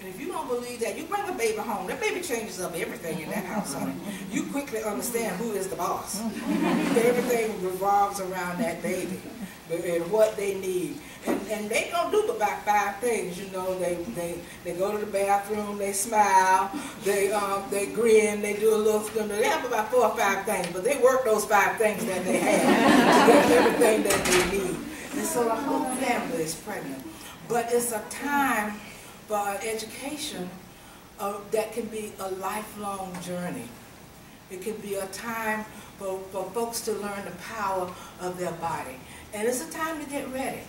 And if you don't believe that, you bring a baby home, that baby changes up everything in that house, honey. You quickly understand who is the boss. Everything revolves around that baby and what they need. And they don't do about 5 things, you know. They go to the bathroom, they smile, they grin, they do a little, they have about 4 or 5 things, but they work those 5 things that they have to get everything that they need. And so the whole family is pregnant. But it's a time for education that can be a lifelong journey. It can be a time for folks to learn the power of their body. And it's a time to get ready,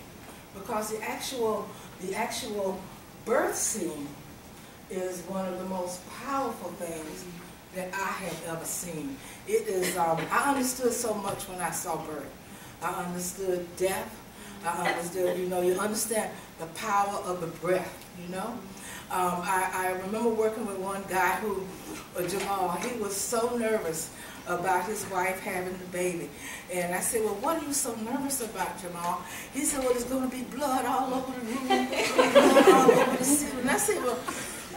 because the actual birth scene is one of the most powerful things that I have ever seen. It is, I understood so much when I saw birth. I understood death. I understood, you know, you understand the power of the breath, you know. I remember working with one guy who, Jamal, he was so nervous about his wife having the baby. And I said, well, what are you so nervous about, Jamal? He said, well, there's going to be blood all over the room, blood all over the ceiling. And I said, well,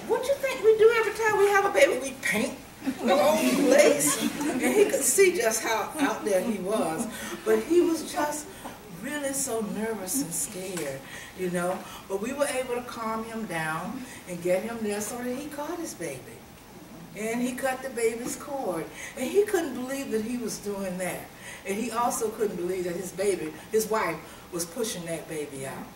what do you think we do every time we have a baby? We paint the whole place. And he could see just how out there he was. But he was just really so nervous and scared, you know. But we were able to calm him down and get him there so that he caught his baby. And he cut the baby's cord. And he couldn't believe that he was doing that. And he also couldn't believe that his wife, was pushing that baby out.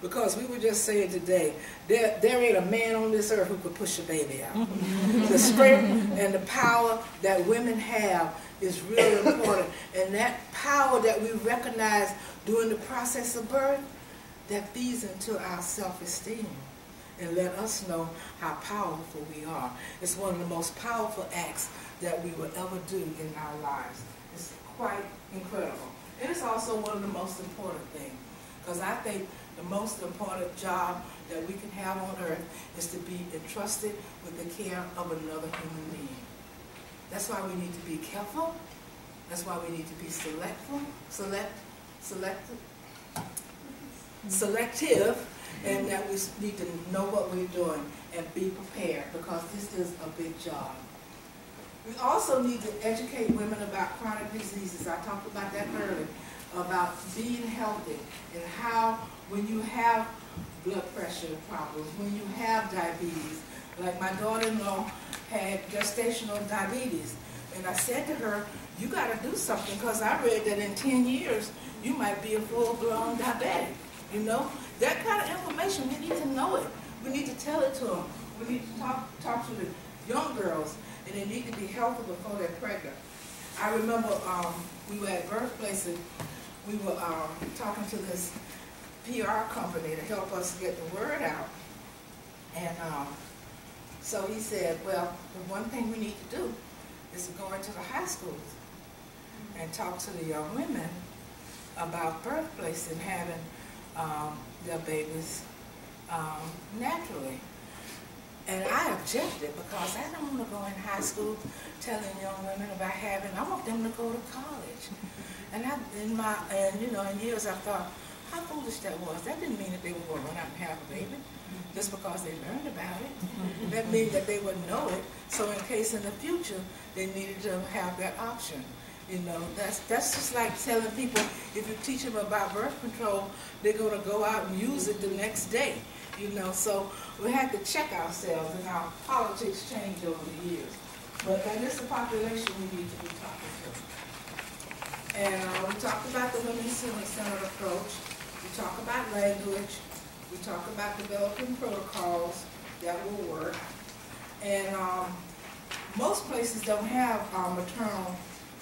Because we were just saying today, there ain't a man on this earth who could push a baby out. The strength and the power that women have is really important. And that power that we recognize during the process of birth, that feeds into our self-esteem and let us know how powerful we are. It's one of the most powerful acts that we will ever do in our lives. It's quite incredible. And it's also one of the most important things, because I think the most important job that we can have on earth is to be entrusted with the care of another human being. That's why we need to be careful. That's why we need to be selective, and that we need to know what we're doing and be prepared, because this is a big job. We also need to educate women about chronic diseases. I talked about that earlier, about being healthy and how when you have blood pressure problems, when you have diabetes, like my daughter-in-law had gestational diabetes, and I said to her, you got to do something, because I read that in 10 years you might be a full-blown diabetic. You know, that kind of information, we need to know it. We need to tell it to them. We need to talk to the young girls, and they need to be healthy before they're pregnant. I remember we were at Birthplace, and we were talking to this PR company to help us get the word out. And so he said, well, the one thing we need to do is to go into the high schools and talk to the young women about Birthplace and having their babies naturally. And I objected, because I don't want to go in high school telling young women about having, I want them to go to college. And in years I thought, how foolish that was. That didn't mean that they would go run out and have a baby just because they learned about it. That means that they would know it, so in case in the future they needed to have that option. You know, that's just like telling people, if you teach them about birth control, they're going to go out and use it the next day. You know, so we had to check ourselves, and our politics change over the years. But that is the population we need to be talking to. And we talked about the women-centered approach. We talk about language. We talk about developing protocols that will work. And most places don't have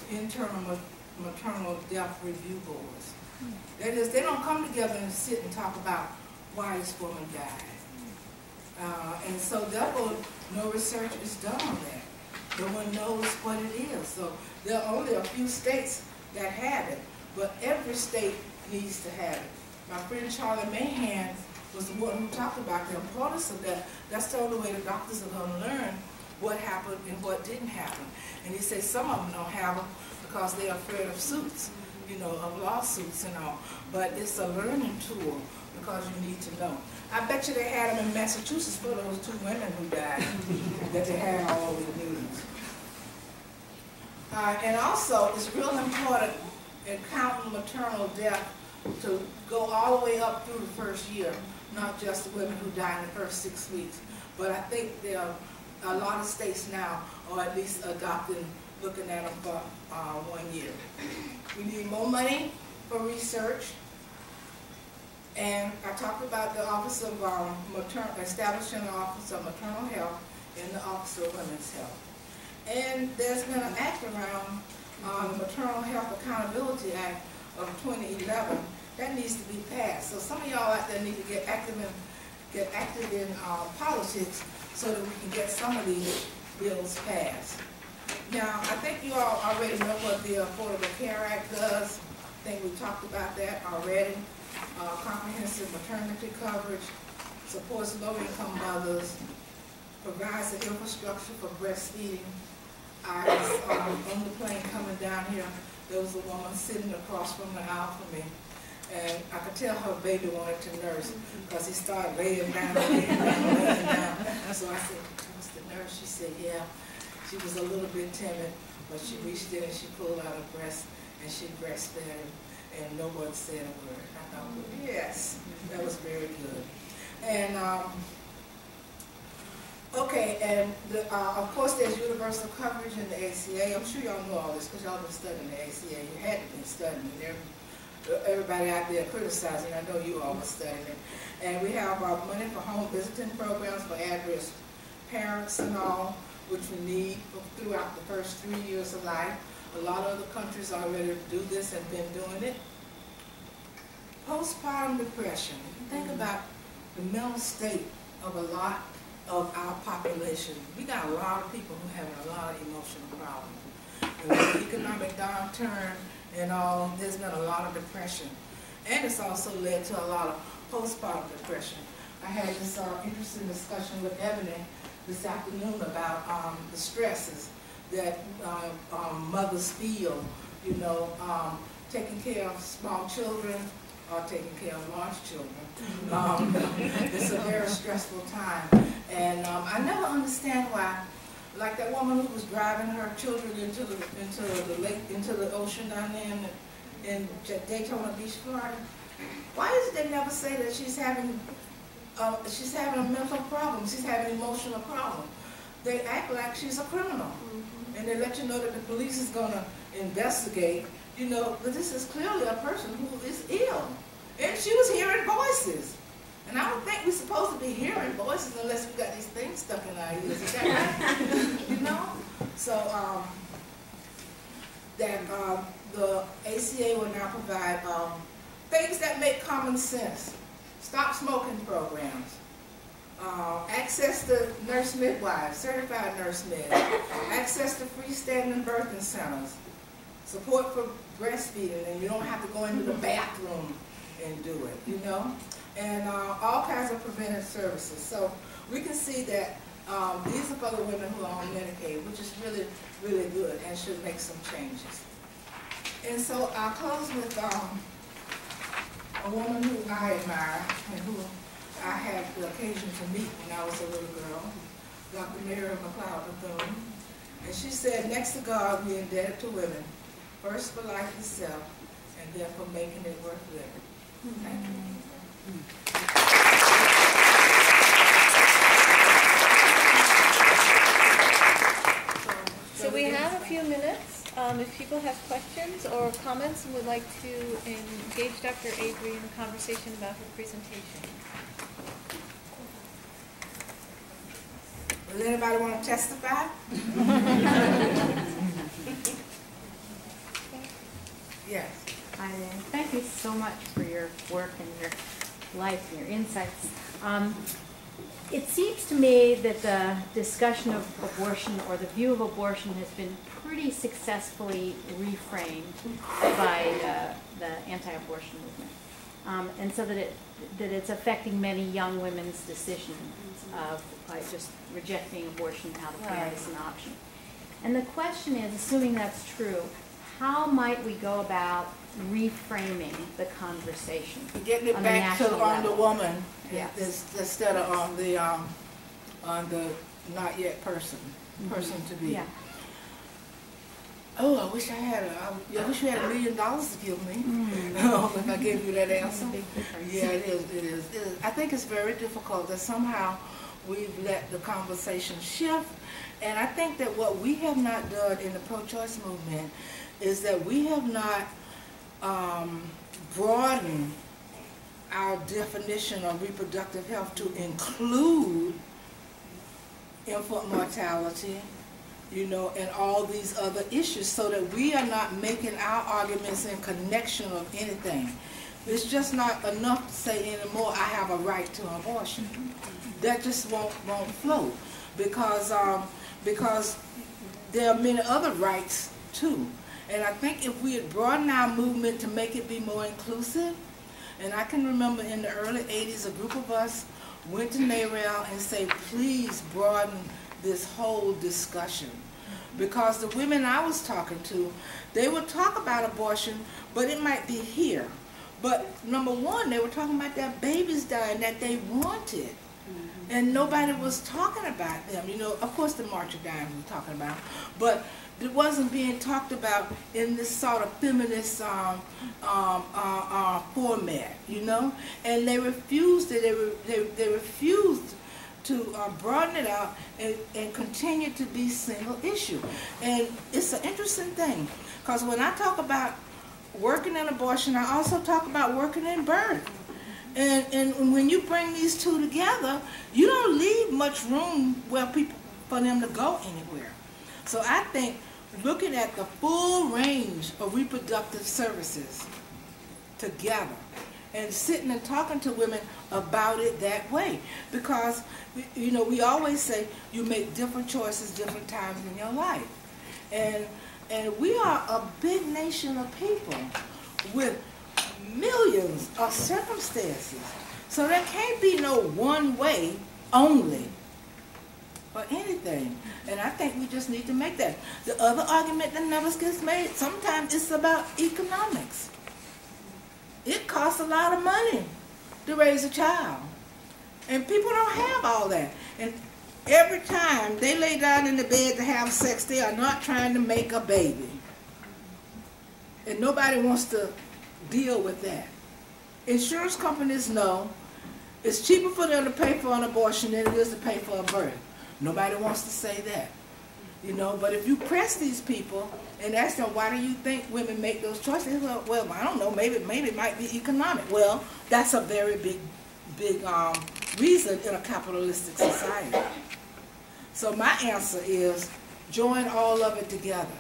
internal maternal death review boards. That is, they don't come together and sit and talk about why this woman died. And so therefore, no research is done on that. No one knows what it is. So there are only a few states that have it, but every state needs to have it. My friend Charlie Mahan was the one who talked about the importance of that. That's the only way the doctors are going to learn what happened and what didn't happen. And he said some of them don't have them because they're afraid of suits, you know, of lawsuits and all. But it's a learning tool, because you need to know. I bet you they had them in Massachusetts for those 2 women who died that they had all over the news. And also, it's real important in counting maternal death to go all the way up through the first year, not just the women who die in the first 6 weeks. But I think there are a lot of states now, or at least adopting, looking at them for 1 year. We need more money for research. And I talked about the Office of establishing the Office of Maternal Health and the Office of Women's Health. And there's been an act around the Maternal Health Accountability Act of 2011 that needs to be passed. So some of y'all out there need to get active in politics so that we can get some of these bills passed. Now, I think you all already know what the Affordable Care Act does. I think we talked about that already. comprehensive maternity coverage, supports low-income mothers, provides the infrastructure for breastfeeding. I was on the plane coming down here. There was a woman sitting across from the aisle from me, and I could tell her baby wanted to nurse because he started laying down, laying down, laying down. So I said, "What's the nurse?" She said, "Yeah." She was a little bit timid, but she reached in and she pulled out her breast and she breastfed him, and no one said a word. I thought, well, yes, that was very good. And okay, and of course there's universal coverage in the ACA. I'm sure y'all know all this because y'all been studying the ACA. You had to be studying it. Everybody out there criticizing, I know you all were studying it. And we have money for home visiting programs for at-risk parents and all, which we need throughout the first 3 years of life. A lot of other countries already do this and been doing it. Postpartum depression. Think about the mental state of a lot of our population. We got a lot of people who have a lot of emotional problems. And with the economic downturn and all, there's been a lot of depression. And it's also led to a lot of postpartum depression. I had this interesting discussion with Ebony this afternoon about the stresses that mothers feel, you know, taking care of small children or taking care of large children. It's a very stressful time. And I never understand why, like that woman who was driving her children into the lake, into the ocean down there in Daytona Beach, Florida. Why is it they never say that she's having a mental problem, she's having an emotional problem? They act like she's a criminal. And they let you know that the police is going to investigate, you know, but this is clearly a person who is ill. And she was hearing voices. And I don't think we're supposed to be hearing voices unless we got these things stuck in our ears. Is that right? You know? So the ACA will now provide things that make common sense. Stop smoking programs. Access to nurse midwives, certified nurse med, access to freestanding birthing centers, support for breastfeeding, and you don't have to go into the bathroom and do it, you know, and all kinds of preventive services. So we can see that these are for the women who are on Medicaid, which is really, really good and should make some changes. And so I'll close with a woman who I admire and who I had the occasion to meet when I was a little girl, Dr. Mary McLeod Bethune. And she said, next to God, we're indebted to women, first for life itself, and then for making it worth living. Thank you. So we have a few minutes. If people have questions or comments and would like to engage Dr. Avery in a conversation about her presentation. Does anybody want to testify? Yes. Hi there. Thank you so much for your work and your life and your insights. It seems to me that the discussion of abortion or the view of abortion has been pretty successfully reframed by the anti-abortion movement, and so that it's affecting many young women's decisions of just rejecting abortion out of hand as an option. And the question is, assuming that's true, how might we go about reframing the conversation? Getting it on back to on the woman, yes, instead of on the not yet person to be. Yeah. Oh, I wish I had I wish you had $1 million to give me. If I gave you that answer. Big difference. Yeah, it is. I think it's very difficult that somehow we've let the conversation shift. And I think that what we have not done in the pro-choice movement is that we have not broadened our definition of reproductive health to include infant mortality, you know, and all these other issues, so that we are not making our arguments in connection of anything. It's just not enough to say anymore, I have a right to abortion. That just won't float, because there are many other rights too. And I think if we had broadened our movement to make it be more inclusive, And I can remember in the early 80s, a group of us went to NARAL and said, please broaden this whole discussion. Because the women I was talking to, they would talk about abortion, but it might be here. But number one, they were talking about their babies dying that they wanted. And nobody was talking about them. You know, of course the March of Dimes was talking about, but it wasn't being talked about in this sort of feminist format, you know. And they refused it. They refused to broaden it out and continue to be single issue. And it's an interesting thing, because when I talk about working in abortion, I also talk about working in birth. And when you bring these two together, you don't leave much room for them to go anywhere. So I think looking at the full range of reproductive services together and sitting and talking to women about it that way. Because, you know, we always say you make different choices different times in your life. And we are a big nation of people with millions of circumstances. So there can't be no one way only for anything. And I think we just need to make that. The other argument that never gets made, sometimes it's about economics. It costs a lot of money to raise a child. And people don't have all that. And every time they lay down in the bed to have sex, they are not trying to make a baby. And nobody wants to deal with that. Insurance companies know it's cheaper for them to pay for an abortion than it is to pay for a birth. Nobody wants to say that, you know. But if you press these people and ask them, why do you think women make those choices? Well, I don't know. Maybe it might be economic. Well, that's a very big reason in a capitalistic society. So my answer is join all of it together.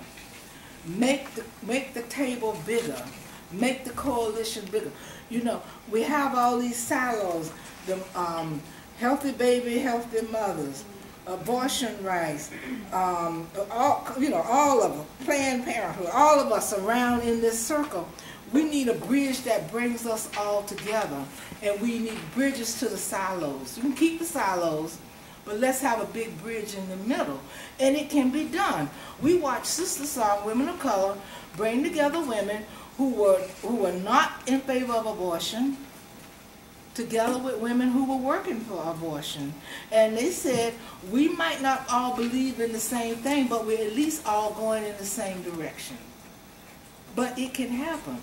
Make the table bigger. Make the coalition bigger. You know, we have all these silos, the healthy baby, healthy mothers, abortion rights, all of them, Planned Parenthood, all of us around in this circle. We need a bridge that brings us all together, and we need bridges to the silos. You can keep the silos, but let's have a big bridge in the middle, and it can be done. We watch Sister Song, Women of Color, bring together women who were not in favor of abortion, together with women who were working for abortion. And they said, we might not all believe in the same thing, but we're at least all going in the same direction. But it can happen.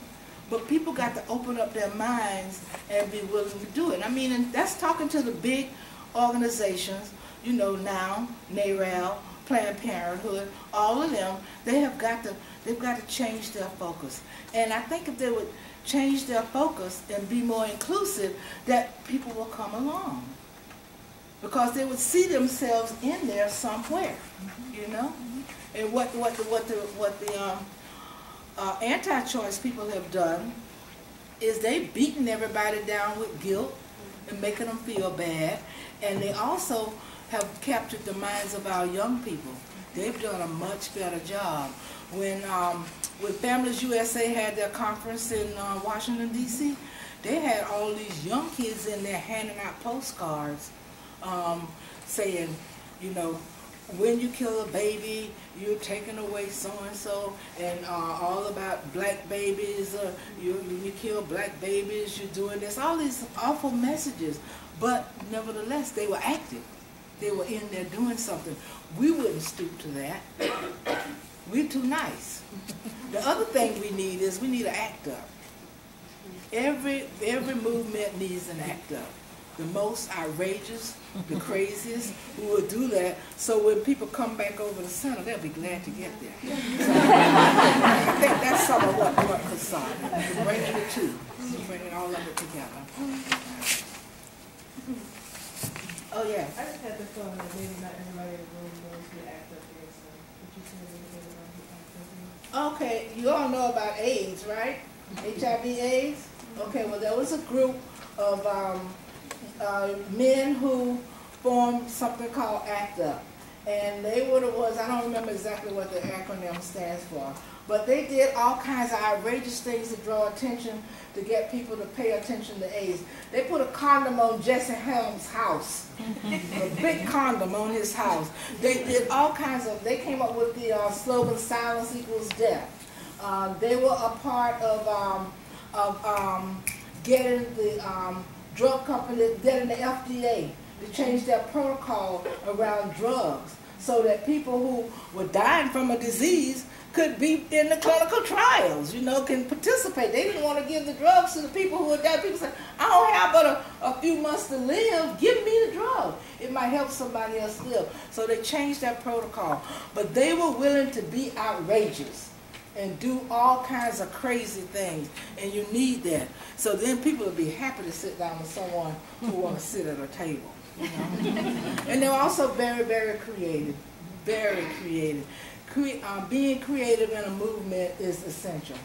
But people got to open up their minds and be willing to do it. I mean, and that's talking to the big organizations, you know, now, NARAL, Planned Parenthood, all of them, they've got to change their focus. And I think if they would change their focus and be more inclusive, that people will come along. Because they would see themselves in there somewhere, you know? And what the anti-choice people have done is they've beaten everybody down with guilt and making them feel bad. And they also have captured the minds of our young people. They've done a much better job. When Families USA had their conference in Washington, D.C., they had all these young kids in there handing out postcards saying, you know, when you kill a baby, you're taking away so-and-so, and all about black babies, you kill black babies, you're doing this, all these awful messages. But nevertheless, they were active. They were in there doing something. We wouldn't stoop to that. We're too nice. The other thing we need is we need an act up. Every movement needs an act up. The most outrageous, the craziest, who will do that, so when people come back over the center, they'll be glad to get there. So I think that's some of what Kassan, bringing the two, bringing all of it together. Oh, yeah. I just had the feeling that maybe not everybody in the room knows who ACT UP is. Would you say anything about who ACT UP is? Okay, you all know about AIDS, right? HIV/AIDS? Okay, well, there was a group of men who formed something called ACT UP. And they were the ones, I don't remember exactly what the acronym stands for, but they did all kinds of outrageous things to draw attention, to get people to pay attention to AIDS. They put a condom on Jesse Helms' house, a big condom on his house. They did all kinds of, they came up with the slogan, silence equals death. They were a part of getting the drug company, getting the FDA to change their protocol around drugs so that people who were dying from a disease could be in the clinical trials, you know, can participate. They didn't want to give the drugs to the people who were dead. People said, I don't have but a few months to live. Give me the drug. It might help somebody else live. So they changed that protocol. But they were willing to be outrageous and do all kinds of crazy things, and you need that. So then people will be happy to sit down with someone who want to sit at a table. You know? And they're also very, very creative. Very creative. Being creative in a movement is essential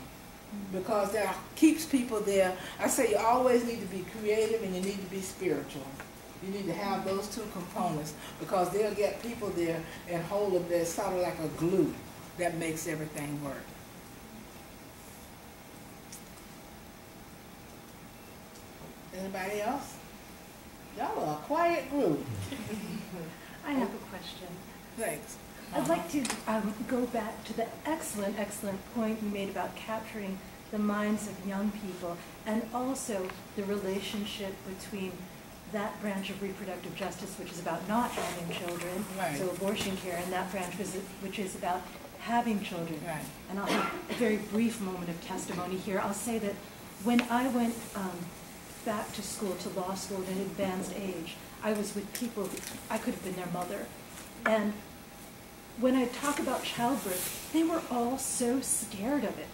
because that keeps people there. I say you always need to be creative and you need to be spiritual. You need to have those two components because they'll get people there and hold them there sort of like a glue that makes everything work. Anybody else? Y'all are a quiet group. I have a question. Thanks. I'd like to go back to the excellent point you made about capturing the minds of young people and also the relationship between that branch of reproductive justice, which is about not having children, right. So abortion care, and that branch which is about having children. Right. And I'll have a very brief moment of testimony here. I'll say that when I went back to school, to law school at an advanced age, I was with people who, I could have been their mother. And when I talk about childbirth, they were all so scared of it.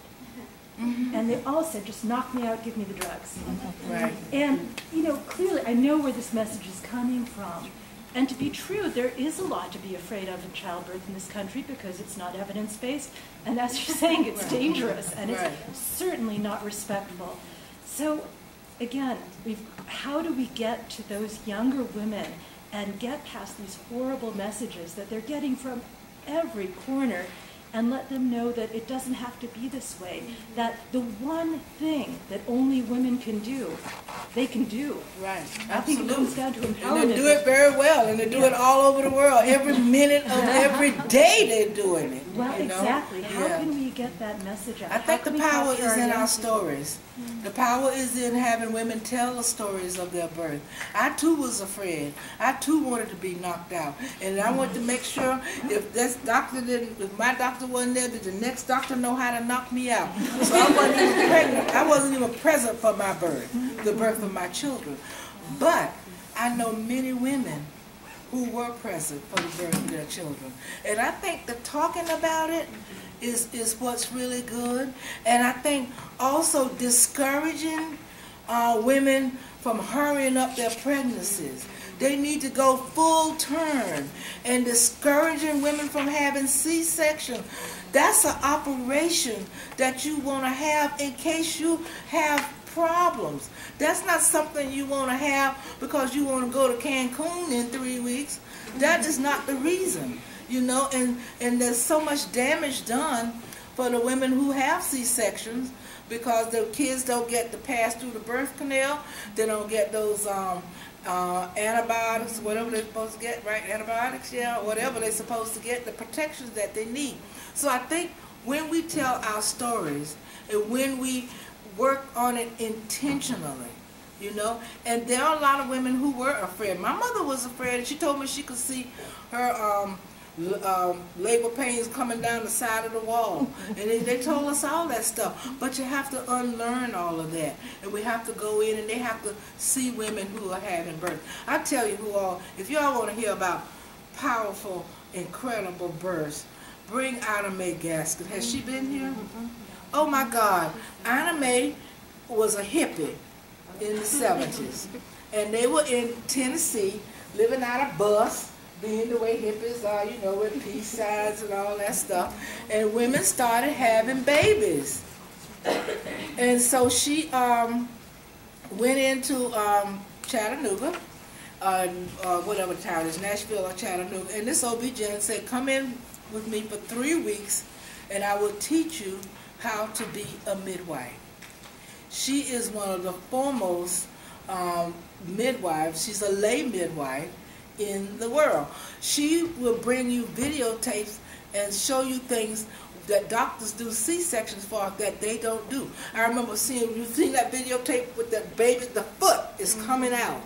Mm-hmm. And they all said, just knock me out, give me the drugs. Mm-hmm. Right. And, you know, clearly I know where this message is coming from. And to be true, there is a lot to be afraid of in childbirth in this country because it's not evidence-based. And as you're saying, it's dangerous and it's certainly not respectful. So, again, how do we get to those younger women and get past these horrible messages that they're getting from every corner and let them know that it doesn't have to be this way, that the one thing that only women can do, they can do. Right. I think it comes down to empowerment. And they do it very well, and they do it all over the world. Every minute of every day they're doing it. Well, you know? exactly. How can we get that message out? I think the power is in our stories. Mm-hmm. The power is in having women tell the stories of their birth. I too was afraid. I too wanted to be knocked out. And I wanted to make sure if my doctor wasn't there, did the next doctor know how to knock me out? So I wasn't even pregnant. I wasn't even present for my birth, the birth of my children. But I know many women who were present for the birth of their children. And I think that talking about it is what's really good. And I think also discouraging women from hurrying up their pregnancies. They need to go full term, and discouraging women from having C-section. That's an operation that you want to have in case you have problems. That's not something you want to have because you want to go to Cancun in 3 weeks. That is not the reason, you know, and there's so much damage done for the women who have C-sections because the kids don't get to pass through the birth canal. They don't get those antibiotics, whatever they're supposed to get, right? Antibiotics, yeah, whatever they're supposed to get, the protections that they need. So I think when we tell our stories and when we work on it intentionally, you know, and there are a lot of women who were afraid. My mother was afraid, and she told me she could see her labor pains coming down the side of the wall. And they told us all that stuff. But you have to unlearn all of that. And we have to go in and they have to see women who are having birth. I tell you if y'all want to hear about powerful, incredible births, bring Ina Mae Gaskin. Has she been here? Oh my God. Ina Mae was a hippie in the 70s. And they were in Tennessee living out of bus, being the way hippies are, you know, with peace signs and all that stuff. And women started having babies. And so she went into Chattanooga, whatever town it is, Nashville or Chattanooga, and this OB-GYN said, come in with me for 3 weeks and I will teach you how to be a midwife. She is one of the foremost midwives. She's a lay midwife in the world. She will bring you videotapes and show you things that doctors do C-sections for that they don't do. I remember seeing, you've seen that videotape with the baby, the foot is coming out.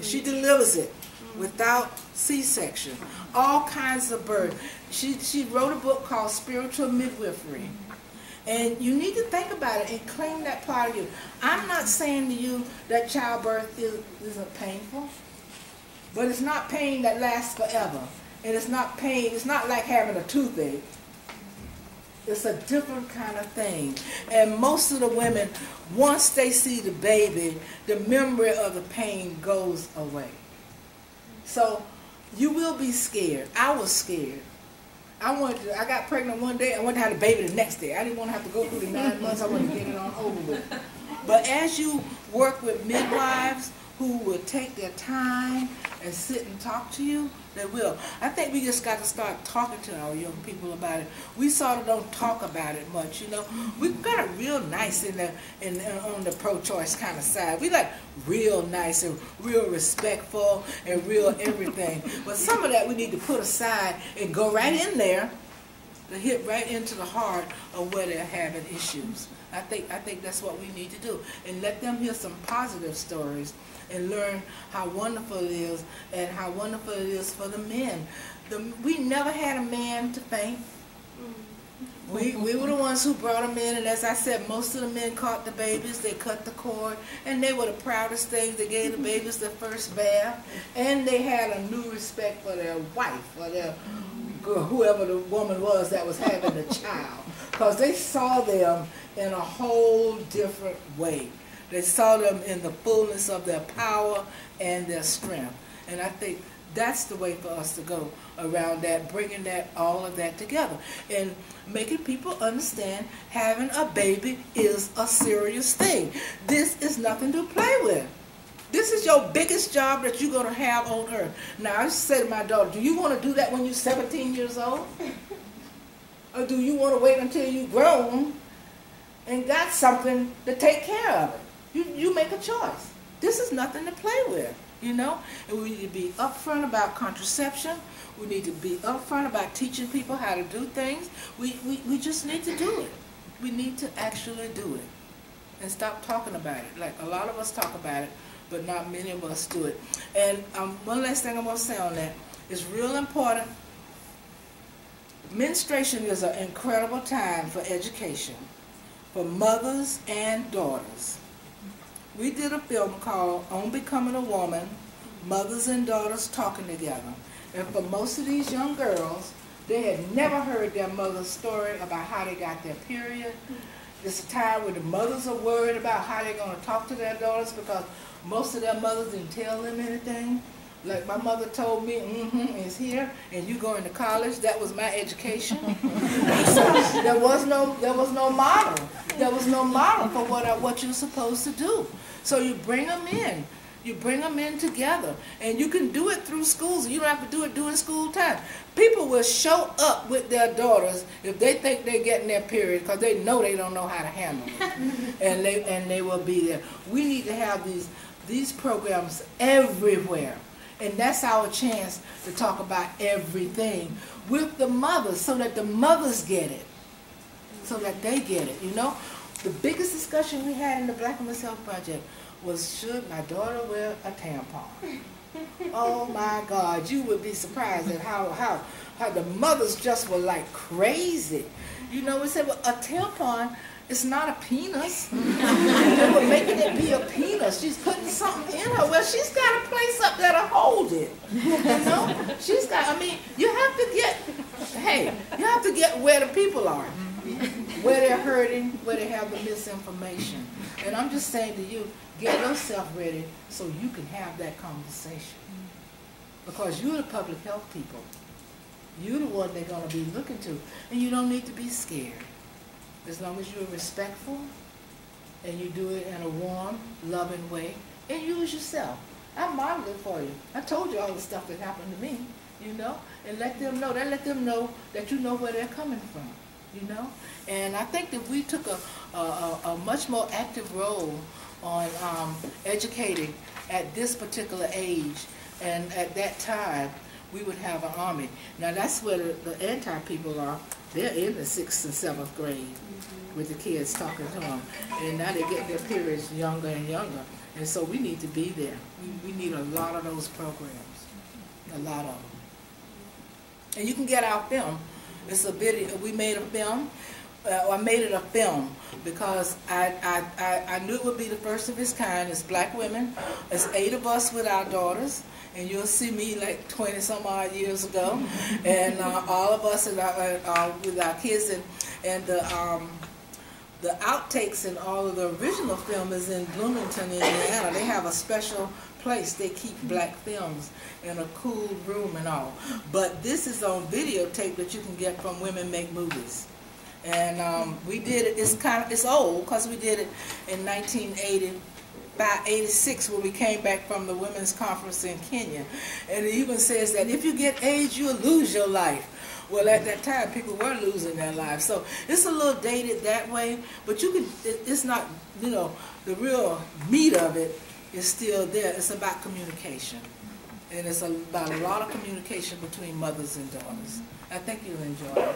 She delivers it without C-section. All kinds of birth. She wrote a book called Spiritual Midwifery. And you need to think about it and claim that part of you. I'm not saying to you that childbirth isn't painful, but it's not pain that lasts forever. And it's not pain, it's not like having a toothache. It's a different kind of thing. And most of the women, once they see the baby, the memory of the pain goes away. So you will be scared. I was scared. I got pregnant one day. I wanted to have the baby the next day. I didn't want to have to go through the 9 months. I wanted to get it on over with. But as you work with midwives who will take their time and sit and talk to you, they will. I think we just got to start talking to our young people about it. We sort of don't talk about it much, you know. We've got it real nice on the pro-choice kind of side. We like real nice and real respectful and real everything. But some of that we need to put aside and go right in there to hit right into the heart of where they're having issues. I think that's what we need to do. And let them hear some positive stories and learn how wonderful it is and how wonderful it is for the men. We never had a man to faint. We were the ones who brought them in, and as I said, most of the men caught the babies, they cut the cord, and they were the proudest things. They gave the babies their first bath, and they had a new respect for their wife, or their whoever the woman was that was having the child, because they saw them in a whole different way. They saw them in the fullness of their power and their strength. And I think that's the way for us to go around that, bringing all of that together and making people understand having a baby is a serious thing. This is nothing to play with. This is your biggest job that you're going to have on earth. Now, I say to my daughter, do you want to do that when you're 17 years old? Or do you want to wait until you're grown and got something to take care of it? You make a choice. This is nothing to play with, you know? And we need to be upfront about contraception. We need to be upfront about teaching people how to do things. We just need to do it. We need to actually do it. And stop talking about it. Like a lot of us talk about it, but not many of us do it. And one last thing I'm going to say on that. It's real important. Menstruation is an incredible time for education, for mothers and daughters. We did a film called On Becoming a Woman, Mothers and Daughters Talking Together. And for most of these young girls, they had never heard their mother's story about how they got their period. It's a time where the mothers are worried about how they're going to talk to their daughters because most of their mothers didn't tell them anything. Like my mother told me, it's here, and you going to college. That was my education. So there was no model. There was no model for what you're supposed to do. So you bring them in. You bring them in together. And you can do it through schools. You don't have to do it during school time. People will show up with their daughters if they think they're getting their period because they know they don't know how to handle it. and they will be there. We need to have these programs everywhere. And that's our chance to talk about everything with the mothers so that the mothers get it, so that they get it, you know. The biggest discussion we had in the Black Women's Health Project was, should my daughter wear a tampon? Oh my God, you would be surprised at how the mothers just were like crazy. You know, we said, well, a tampon, it's not a penis. They were making it be a penis. She's putting something in her. Well, she's got a place up there to hold it. You know? She's got, I mean, you have to get where the people are. Where they're hurting, where they have the misinformation. And I'm just saying to you, get yourself ready so you can have that conversation. Because you're the public health people. You're the one they're going to be looking to. And you don't need to be scared. As long as you're respectful and you do it in a warm, loving way, and use yourself. I modeled it for you. I told you all the stuff that happened to me, you know, and let them know. Let them know that you know where they're coming from, you know. And I think that we took a much more active role on educating at this particular age, and at that time we would have an army. Now that's where the anti-people are. They're in the 6th and 7th grade with the kids talking to them, and now they get their periods younger and younger, and so we need to be there. We need a lot of those programs, a lot of them. And you can get our film. It's a video. We made a film. I made it a film because I knew it would be the first of its kind. It's black women. It's 8 of us with our daughters, and you'll see me like 20 some odd years ago, and all of us with our kids, and the outtakes and all of the original film is in Bloomington, Indiana. They have a special place. They keep black films in a cool room and all. But this is on videotape that you can get from Women Make Movies. And we did it. It's old because we did it in 1986 when we came back from the women's conference in Kenya. And it even says that if you get AIDS, you'll lose your life. Well, at that time, people were losing their lives. So it's a little dated that way, but you can. It's not, you know, the real meat of it is still there. It's about communication, and it's about a lot of communication between mothers and daughters. I think you'll enjoy it.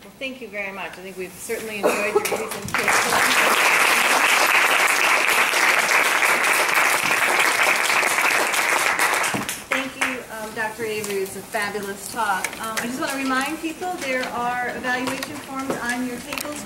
Well, thank you very much. I think we've certainly enjoyed your presentation. Dr. Avery, it's a fabulous talk. I just want to remind people there are evaluation forms on your tables.